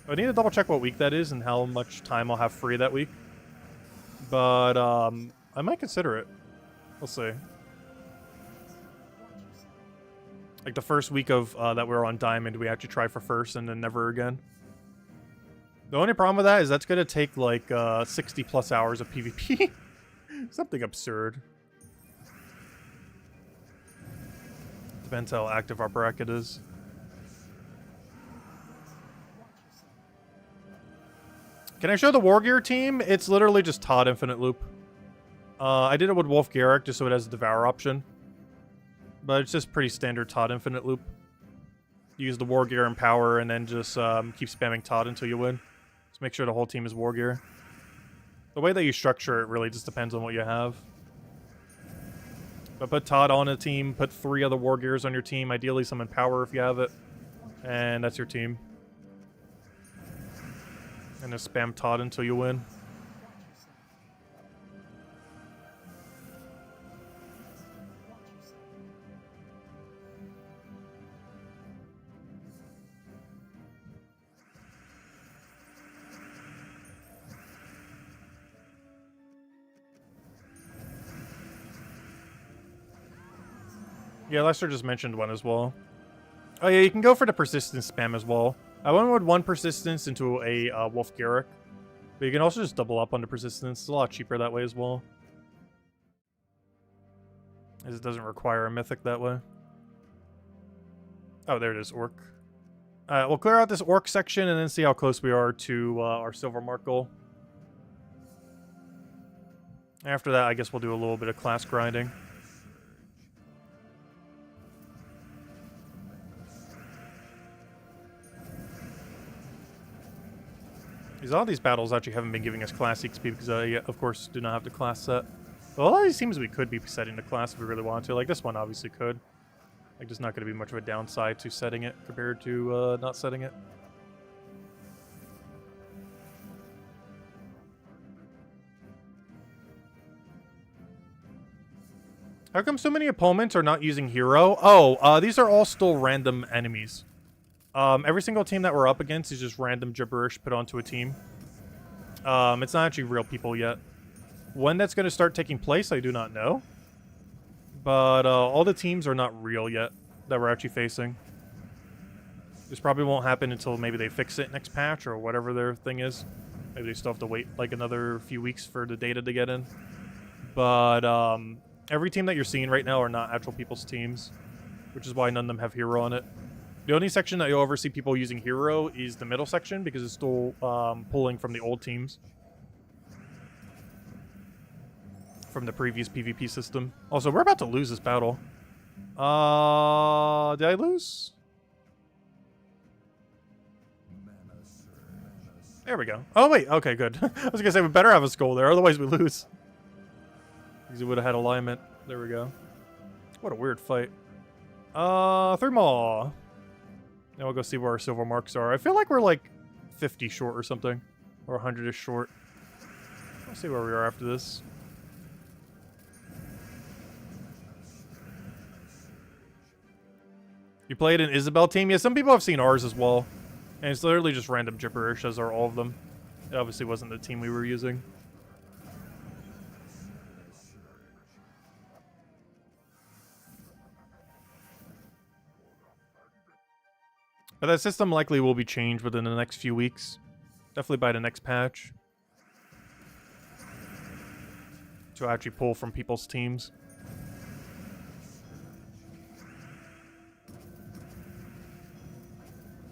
I need to double check what week that is and how much time I'll have free that week. But I might consider it. We'll see. Like the first week of that we were on Diamond, we actually try for first and then never again. The only problem with that is that's going to take like 60 plus hours of PvP. Something absurd. Depends how active our bracket is. Can I show the War Gear team? It's literally just Todd Infinite Loop. I did it with Wolf Garrick just so it has a Devour option. But it's just pretty standard Todd Infinite loop. You use the War Gear and Power and then just keep spamming Todd until you win. Just make sure the whole team is War Gear. The way that you structure it really just depends on what you have. But put Todd on a team, put 3 other War Gears on your team, ideally some in Power if you have it. And that's your team. And just spam Todd until you win. Yeah, Lester just mentioned one as well. Oh yeah, you can go for the persistence spam as well. I went with 1 persistence into a Wolf Garrick. But you can also just double up on the persistence. It's a lot cheaper that way as well. As it doesn't require a mythic that way. Oh, there it is, Orc. Alright, we'll clear out this Orc section and then see how close we are to our Silver Mark goal. After that, I guess we'll do a little bit of class grinding. A lot of these battles actually haven't been giving us class XP because I, of course, do not have the class set. Well, a lot of these teams we could be setting the class if we really wanted to. Like, this one obviously could. Like, there's not going to be much of a downside to setting it compared to not setting it. How come so many opponents are not using hero? Oh, these are all still random enemies. Every single team that we're up against is just random gibberish put onto a team. It's not actually real people yet. When that's going to start taking place, I do not know. But all the teams are not real yet that we're actually facing. This probably won't happen until maybe they fix it next patch or whatever their thing is. Maybe they still have to wait like another few weeks for the data to get in. But every team that you're seeing right now are not actual people's teams, which is why none of them have hero on it. The only section that you'll ever see people using hero is the middle section because it's still pulling from the old teams. From the previous PvP system. Also, we're about to lose this battle. Did I lose? There we go. Oh, wait. Okay, good. I was going to say we better have a skull there, otherwise we lose. Because we would have had alignment. There we go. What a weird fight. 3 more. Now we'll go see where our silver marks are. I feel like we're like 50 short or something. Or 100-ish short. Let's see where we are after this. You played an Isabel team? Yeah, some people have seen ours as well. And it's literally just random gibberish, as are all of them. It obviously wasn't the team we were using. But that system likely will be changed within the next few weeks. Definitely by the next patch. To actually pull from people's teams.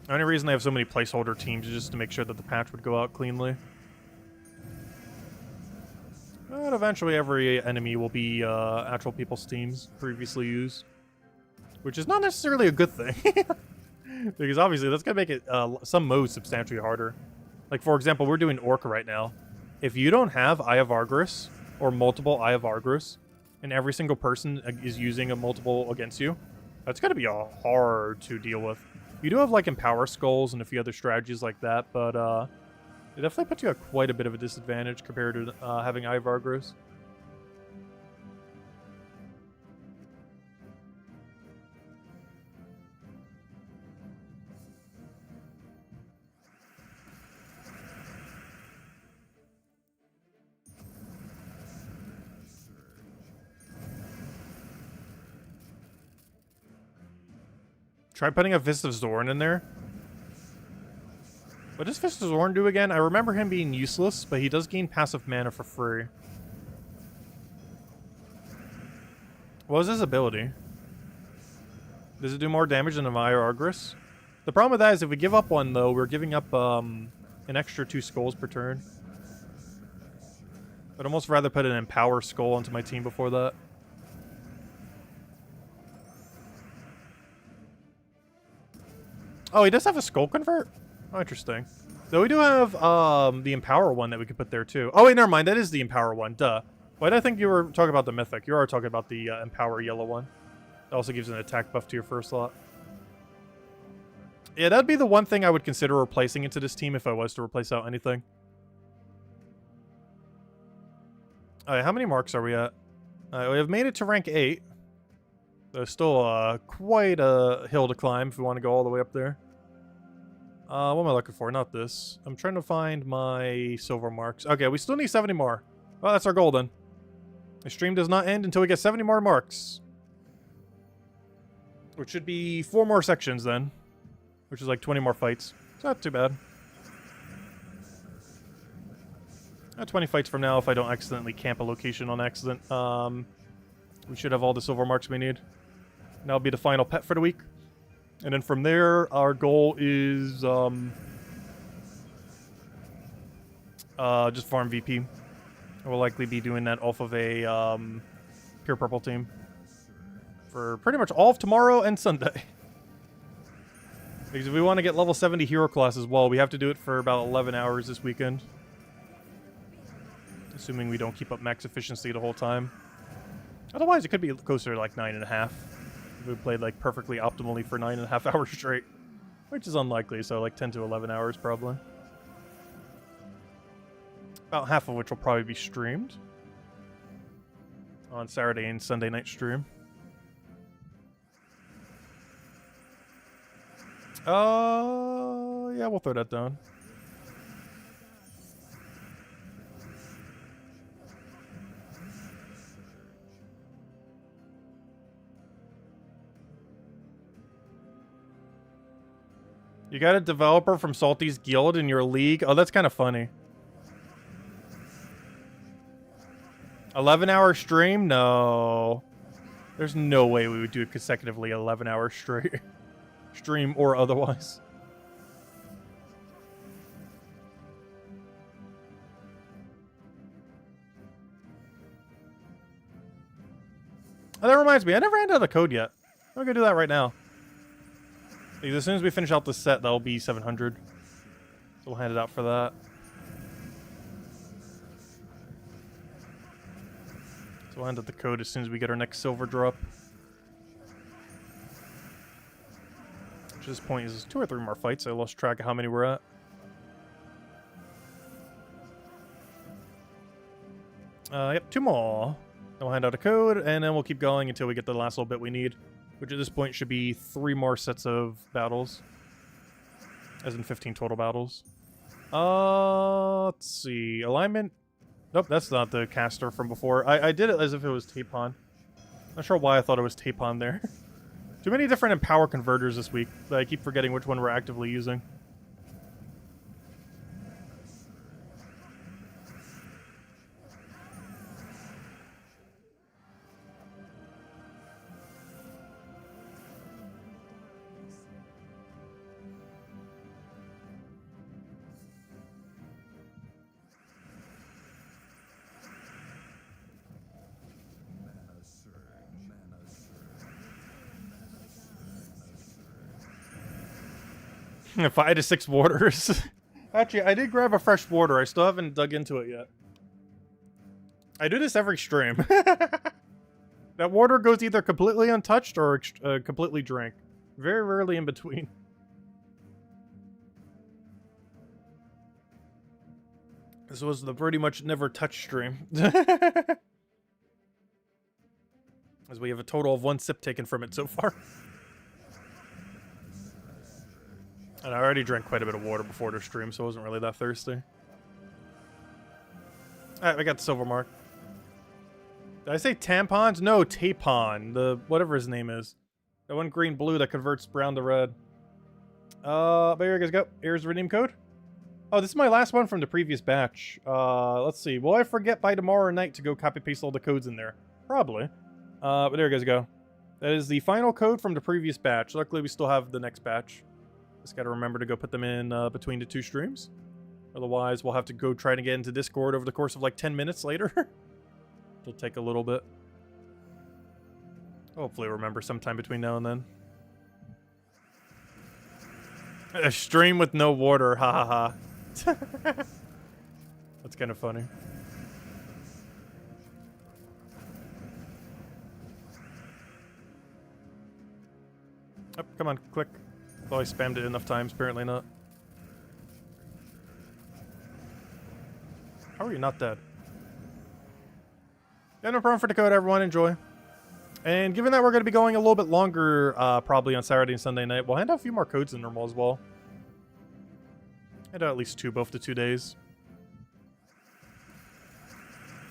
The only reason they have so many placeholder teams is just to make sure that the patch would go out cleanly. But eventually every enemy will be actual people's teams previously used. Which is not necessarily a good thing. Because obviously that's going to make it some modes substantially harder. Like, for example, we're doing Orc right now. If you don't have Eye of Argris, or multiple Eye of Argris, and every single person is using a multiple against you, that's going to be hard to deal with. You do have, like, Empower Skulls and a few other strategies like that, but it definitely puts you at quite a bit of a disadvantage compared to having Eye of Argris. Try putting a Fist of Zorn in there. What does Fist of Zorn do again? I remember him being useless, but he does gain passive mana for free. What was his ability? Does it do more damage than Eye of Argris? The problem with that is if we give up one, though, we're giving up an extra 2 skulls per turn. I'd almost rather put an Empower Skull onto my team before that. Oh, he does have a Skull Convert? Oh, interesting. Though we do have the Empower one that we could put there too. Oh wait, never mind. That is the Empower one. Duh. Why did I think you were talking about the Mythic? You are talking about the Empower yellow one. It also gives an attack buff to your first slot. Yeah, that'd be the one thing I would consider replacing into this team if I was to replace out anything. Alright, how many marks are we at? We have made it to rank 8. There's still quite a hill to climb if we want to go all the way up there. What am I looking for? Not this. I'm trying to find my silver marks. Okay, we still need 70 more. Well, that's our goal then. The stream does not end until we get 70 more marks. Which should be 4 more sections then. Which is like 20 more fights. It's not too bad. 20 fights from now if I don't accidentally camp a location on accident. We should have all the silver marks we need. And that'll be the final pet for the week. And then from there, our goal is just farm VP. We'll likely be doing that off of a pure purple team for pretty much all of tomorrow and Sunday. Because if we want to get level 70 hero class as well, we have to do it for about 11 hours this weekend. Assuming we don't keep up max efficiency the whole time. Otherwise, it could be closer to like 9.5. If we played like perfectly optimally for 9.5 hours straight. Which is unlikely, so like 10 to 11 hours probably. About half of which will probably be streamed. On Saturday and Sunday night stream. Yeah, we'll throw that down. You got a developer from Salty's Guild in your league? Oh, that's kind of funny. 11-hour stream? No. There's no way we would do it consecutively 11 hours straight. Stream or otherwise. Oh, that reminds me. I never handed out the code yet. I'm gonna do that right now. Because as soon as we finish out this set, that'll be 700. So we'll hand it out for that. So we'll hand out the code as soon as we get our next silver drop. Which at this point is 2 or 3 more fights. I lost track of how many we're at. Yep, 2 more. Then we'll hand out a code, and then we'll keep going until we get the last little bit we need. Which at this point should be 3 more sets of battles. As in 15 total battles. Let's see. Alignment. Nope, that's not the caster from before. I did it as if it was Tapon. Not sure why I thought it was Tapon there. Too many different Empower converters this week that I keep forgetting which one we're actively using. If I had 6 warders. Actually, I did grab a fresh warder. I still haven't dug into it yet. I do this every stream. That warder goes either completely untouched or completely drank. Very rarely in between. This was the pretty much never touch stream. As we have a total of 1 sip taken from it so far. And I already drank quite a bit of water before the stream, so I wasn't really that thirsty. Alright, we got the silver mark. Did I say tampons? No, Tapon. The whatever his name is. That one green blue that converts brown to red. But here you guys go. Here's the redeem code. Oh, this is my last one from the previous batch. Let's see. Will I forget by tomorrow night to go copy paste all the codes in there? Probably. But there you guys go. That is the final code from the previous batch. Luckily, we still have the next batch. Just gotta remember to go put them in between the 2 streams. Otherwise, we'll have to go try to get into Discord over the course of like 10 minutes later. It'll take a little bit. Hopefully remember sometime between now and then. A stream with no water, ha ha ha. That's kind of funny. Oh, come on, click. Well, I spammed it enough times, apparently not. How are you not dead? Yeah, no problem for the code, everyone. Enjoy. And given that we're going to be going a little bit longer, probably on Saturday and Sunday night, we'll hand out a few more codes than normal as well. Hand out at least 2, both the 2 days.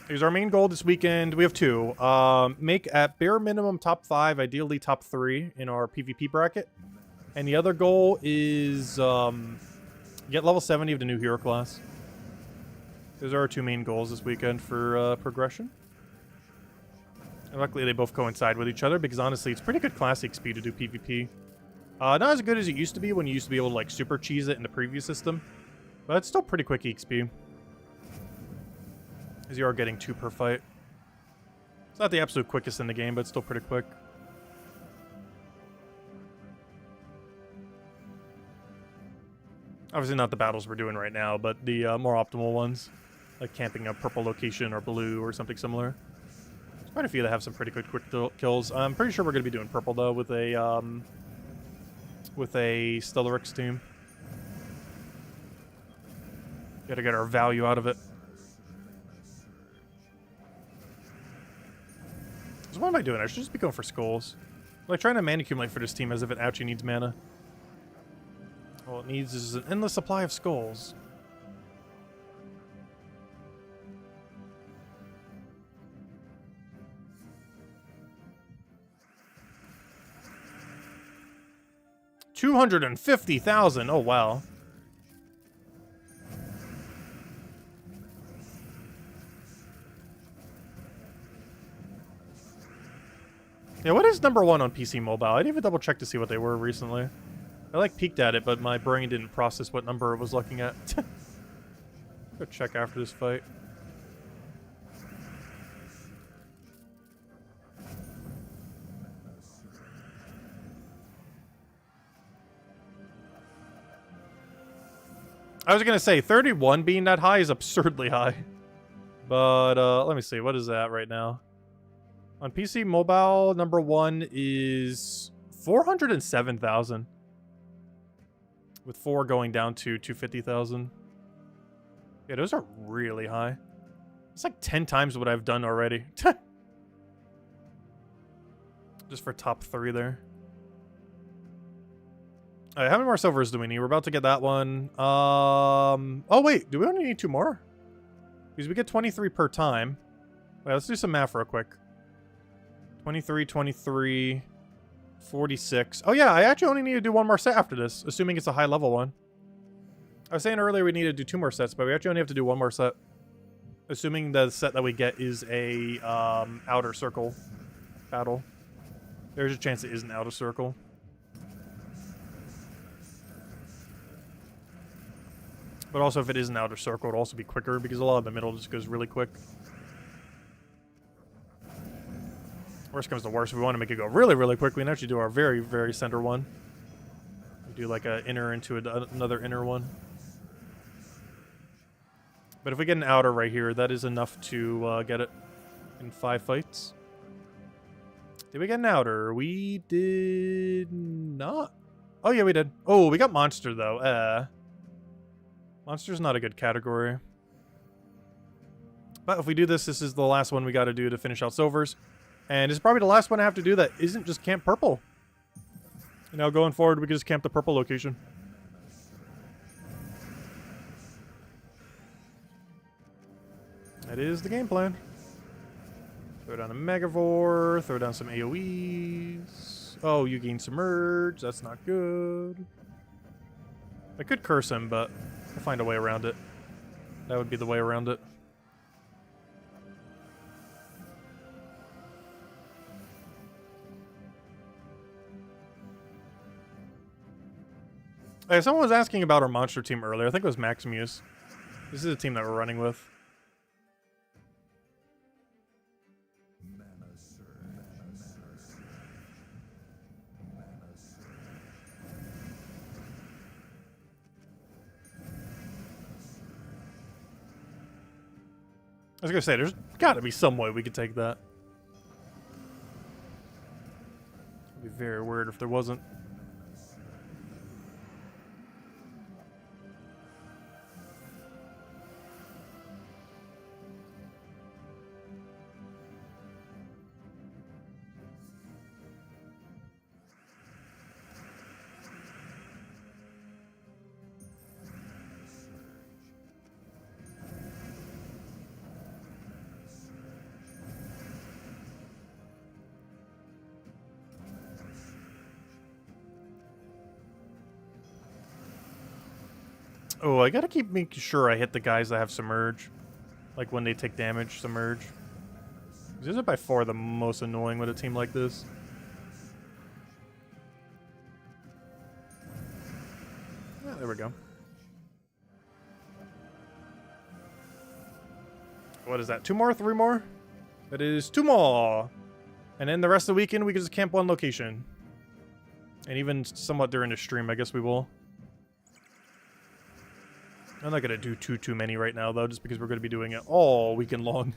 Here's our main goal this weekend. We have 2. Make at bare minimum top 5, ideally top 3 in our PvP bracket. And the other goal is get level 70 of the new hero class. Those are our 2 main goals this weekend for progression. And luckily, they both coincide with each other because honestly, it's pretty good class XP to do PvP. Not as good as it used to be when you used to be able to like super cheese it in the previous system, but it's still pretty quick XP. As you are getting 2 per fight. It's not the absolute quickest in the game, but it's still pretty quick. Obviously not the battles we're doing right now, but the more optimal ones. Like camping a purple location or blue or something similar. There's quite a few that have some pretty good quick kills. I'm pretty sure we're going to be doing purple though with a Stellarix team. Gotta get our value out of it. So what am I doing? I should just be going for skulls. Like trying to mana accumulate for this team as if it actually needs mana. All it needs is an endless supply of skulls. $250,000. Oh wow. Yeah, what is number 1 on PC Mobile? I didn't even double check to see what they were recently. I like peeked at it, but my brain didn't process what number it was looking at. Go check after this fight. I was gonna say 31 being that high is absurdly high. But let me see, what is that right now? On PC Mobile, number 1 is 407,000. With 4 going down to 250,000. Yeah, those are really high. It's like 10 times what I've done already. Just for top 3 there. Alright, how many more silvers do we need? We're about to get that one. Oh wait, do we only need 2 more? Because we get 23 per time. Wait, let's do some math real quick. 23, 23, 46. Oh yeah, I actually only need to do 1 more set after this, assuming it's a high level one. I was saying earlier we need to do 2 more sets, but we actually only have to do 1 more set. Assuming the set that we get is a outer circle battle. There's a chance it is an outer circle. But also if it is an outer circle, it'll also be quicker because a lot of the middle just goes really quick. Worst comes to worst, if we want to make it go really, really quick, we can actually do our very, very center one. We do like an inner into another inner one. But if we get an outer right here, that is enough to get it in 5 fights. Did we get an outer? We did not. Oh yeah, we did. Oh, we got monster though. Monster's not a good category. But if we do this, this is the last one we got to do to finish out silvers. And it's probably the last one I have to do that isn't just camp purple. And now going forward, we can just camp the purple location. That is the game plan. Throw down a Megavore, throw down some AoEs. Oh, you gain Submerge. That's not good. I could curse him, but I'll find a way around it. That would be the way around it. Hey, someone was asking about our monster team earlier. I think it was Maximus. This is a team that we're running with. I was gonna say, there's gotta be some way we could take that. It'd be very weird if there wasn't. Oh, I gotta keep making sure I hit the guys that have Submerge. Like when they take damage, Submerge. This is by far the most annoying with a team like this. Yeah, there we go. What is that? 2 more? 3 more? That is 2 more! And then the rest of the weekend, we can just camp one location. And even somewhat during the stream, I guess we will. I'm not going to do too many right now, though, just because we're going to be doing it all weekend long.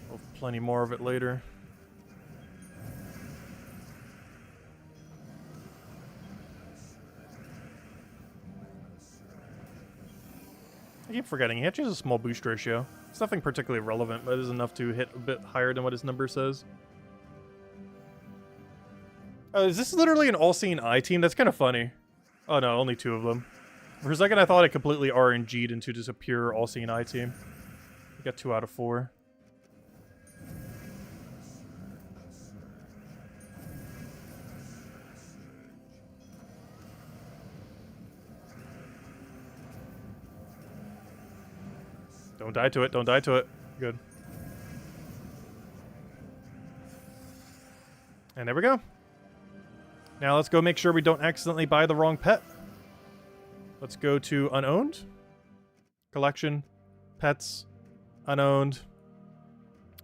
We'll have plenty more of it later. I keep forgetting, he actually has a small boost ratio. It's nothing particularly relevant, but it is enough to hit a bit higher than what his number says. Is this literally an all-seeing eye team? That's kind of funny. Oh no, only 2 of them. For a second, I thought it completely RNG'd into just a pure all-seeing eye team. We got 2 out of 4. Don't die to it. Don't die to it. Good. And there we go. Now let's go make sure we don't accidentally buy the wrong pet. Let's go to unowned, collection, pets, unowned,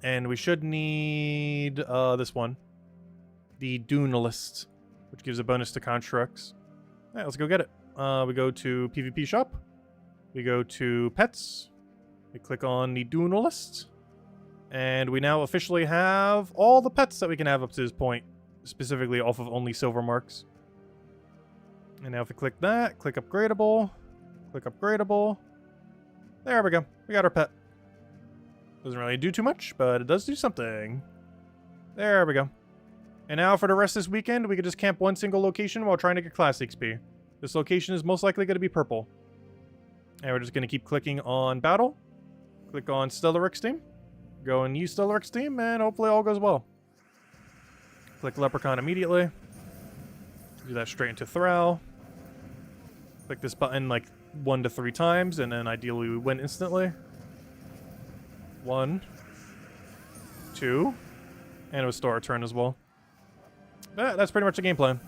and we should need this one, the Duelist, which gives a bonus to constructs. All right, let's go get it. We go to PvP shop, we go to pets, we click on the Duelist, and we now officially have all the pets that we can have up to this point, specifically off of only silver marks. And now if we click that, click upgradable, click upgradable. There we go. We got our pet. Doesn't really do too much, but it does do something. There we go. And now for the rest of this weekend, we could just camp one single location while trying to get class XP. This location is most likely going to be purple. And we're just going to keep clicking on battle. Click on Stellar X team. Go and use Stellar X team, and hopefully all goes well. Click Leprechaun immediately. Do that straight into Thrall. Click this button like 1 to 3 times, and then ideally we win instantly. 1, 2, and it was store our turn as well. That's pretty much the game plan.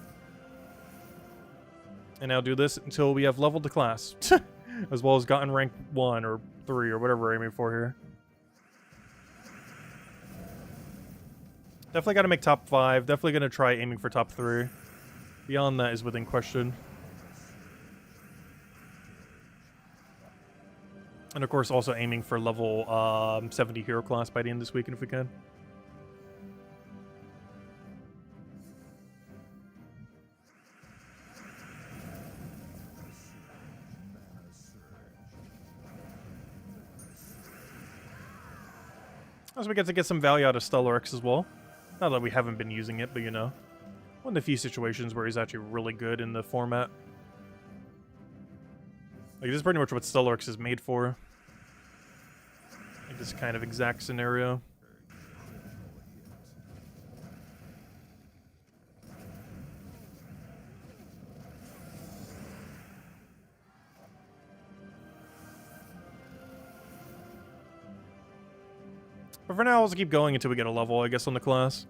And now do this until we have leveled the class. As well as gotten rank 1 or 3 or whatever we're aiming for here. Definitely got to make top 5. Definitely going to try aiming for top 3. Beyond that is within question. And of course also aiming for level 70 hero class by the end of this weekend if we can. As we get to get some value out of Stellar X as well. Not that we haven't been using it, but you know. One of the few situations where he's actually really good in the format. Like, this is pretty much what Stellar X is made for. Like, this kind of exact scenario. But for now, let's keep going until we get a level, I guess, on the class.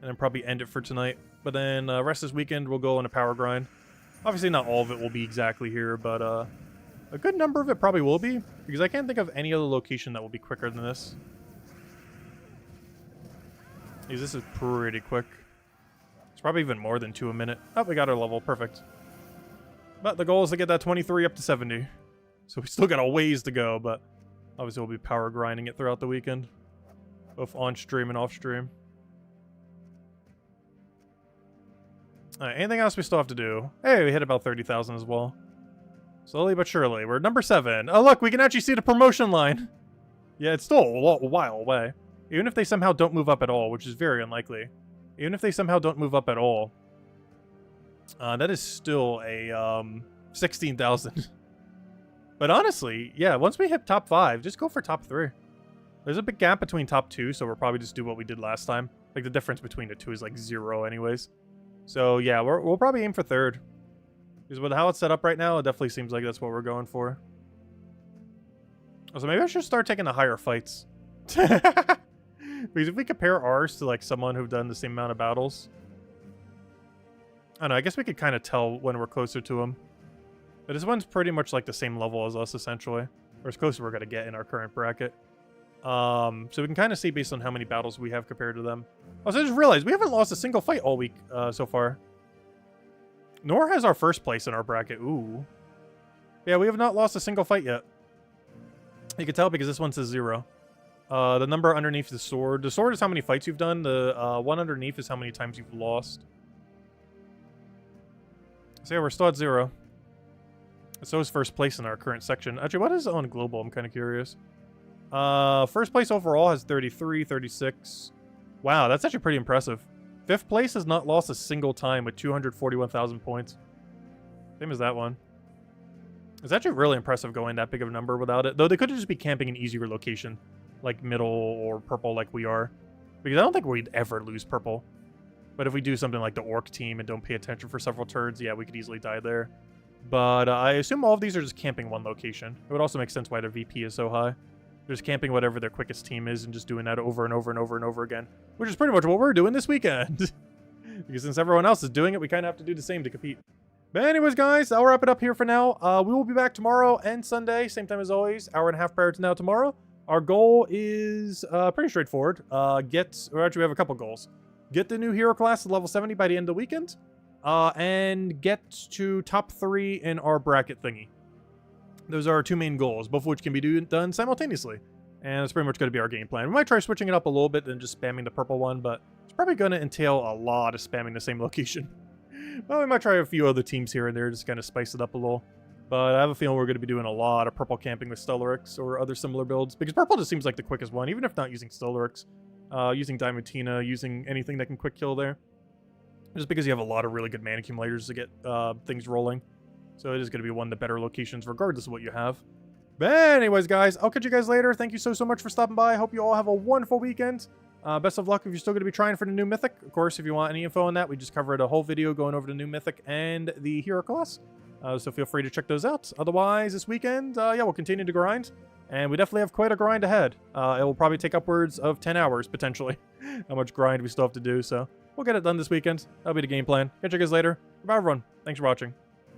And then probably end it for tonight. But then rest this weekend, we'll go on a power grind. Obviously, not all of it will be exactly here, but A good number of it probably will be, because I can't think of any other location that will be quicker than this. Because this is pretty quick. It's probably even more than 2 a minute. Oh, we got our level. Perfect. But the goal is to get that 23 up to 70. So we still got a ways to go, but obviously we'll be power grinding it throughout the weekend. Both on stream and off stream. Alright, anything else we still have to do? Hey, we hit about 30,000 as well. Slowly but surely. We're number 7. Oh, look, we can actually see the promotion line. Yeah, it's still a while away. Even if they somehow don't move up at all, which is very unlikely. Even if they somehow don't move up at all, that is still a 16,000. But honestly, yeah, once we hit top 5, just go for top 3. There's a big gap between top 2, so we'll probably just do what we did last time. Like, the difference between the 2 is like 0 anyways. So yeah, we'll probably aim for 3rd. Because with how it's set up right now, it definitely seems like that's what we're going for. So maybe I should start taking the higher fights. Because if we compare ours to like someone who've done the same amount of battles, I don't know, I guess we could kind of tell when we're closer to them. But this one's pretty much like the same level as us, essentially. Or as close as we're going to get in our current bracket. So we can kind of see based on how many battles we have compared to them. Also, I just realized we haven't lost a single fight all week so far. Nor has our first place in our bracket. Ooh. Yeah, we have not lost a single fight yet. You can tell because this one says 0. The number underneath the sword. The sword is how many fights you've done. The one underneath is how many times you've lost. So yeah, we're still at 0. So is first place in our current section. Actually, what is on global? I'm kind of curious. First place overall has 33, 36. Wow, that's actually pretty impressive. 5th place has not lost a single time with 241,000 points. Same as that one. It's actually really impressive going that big of a number without it. Though they could just be camping an easier location. Like middle or purple like we are. Because I don't think we'd ever lose purple. But if we do something like the orc team and don't pay attention for several turns, yeah, we could easily die there. But I assume all of these are just camping one location. It would also make sense why their VP is so high. They're just camping whatever their quickest team is and just doing that over and over and over and over again. Which is pretty much what we're doing this weekend. Because since everyone else is doing it, we kind of have to do the same to compete. But anyways, guys, I'll wrap it up here for now. We will be back tomorrow and Sunday, same time as always, hour and a half prior to now tomorrow. Our goal is pretty straightforward. Or actually, we have a couple goals. Get the new hero class to level 70 by the end of the weekend. And get to top 3 in our bracket thingy. Those are our 2 main goals, both of which can be done simultaneously. And that's pretty much going to be our game plan. We might try switching it up a little bit than just spamming the purple one, but it's probably going to entail a lot of spamming the same location. Well, we might try a few other teams here and there, just kind of spice it up a little. But I have a feeling we're going to be doing a lot of purple camping with Stellarix or other similar builds. Because purple just seems like the quickest one, even if not using Stellarix. Using Diamantina, using anything that can quick kill there. Just because you have a lot of really good mana accumulators to get things rolling. So it is going to be one of the better locations regardless of what you have. But anyways, guys, I'll catch you guys later. Thank you so much for stopping by. I hope you all have a wonderful weekend. Best of luck if you're still going to be trying for the new Mythic. Of course, if you want any info on that, we just covered a whole video going over the new Mythic and the Hero class. So feel free to check those out. Otherwise, this weekend, yeah, we'll continue to grind. And we definitely have quite a grind ahead. It will probably take upwards of 10 hours, potentially. How much grind we still have to do, so we'll get it done this weekend. That'll be the game plan. Catch you guys later. Bye, everyone. Thanks for watching.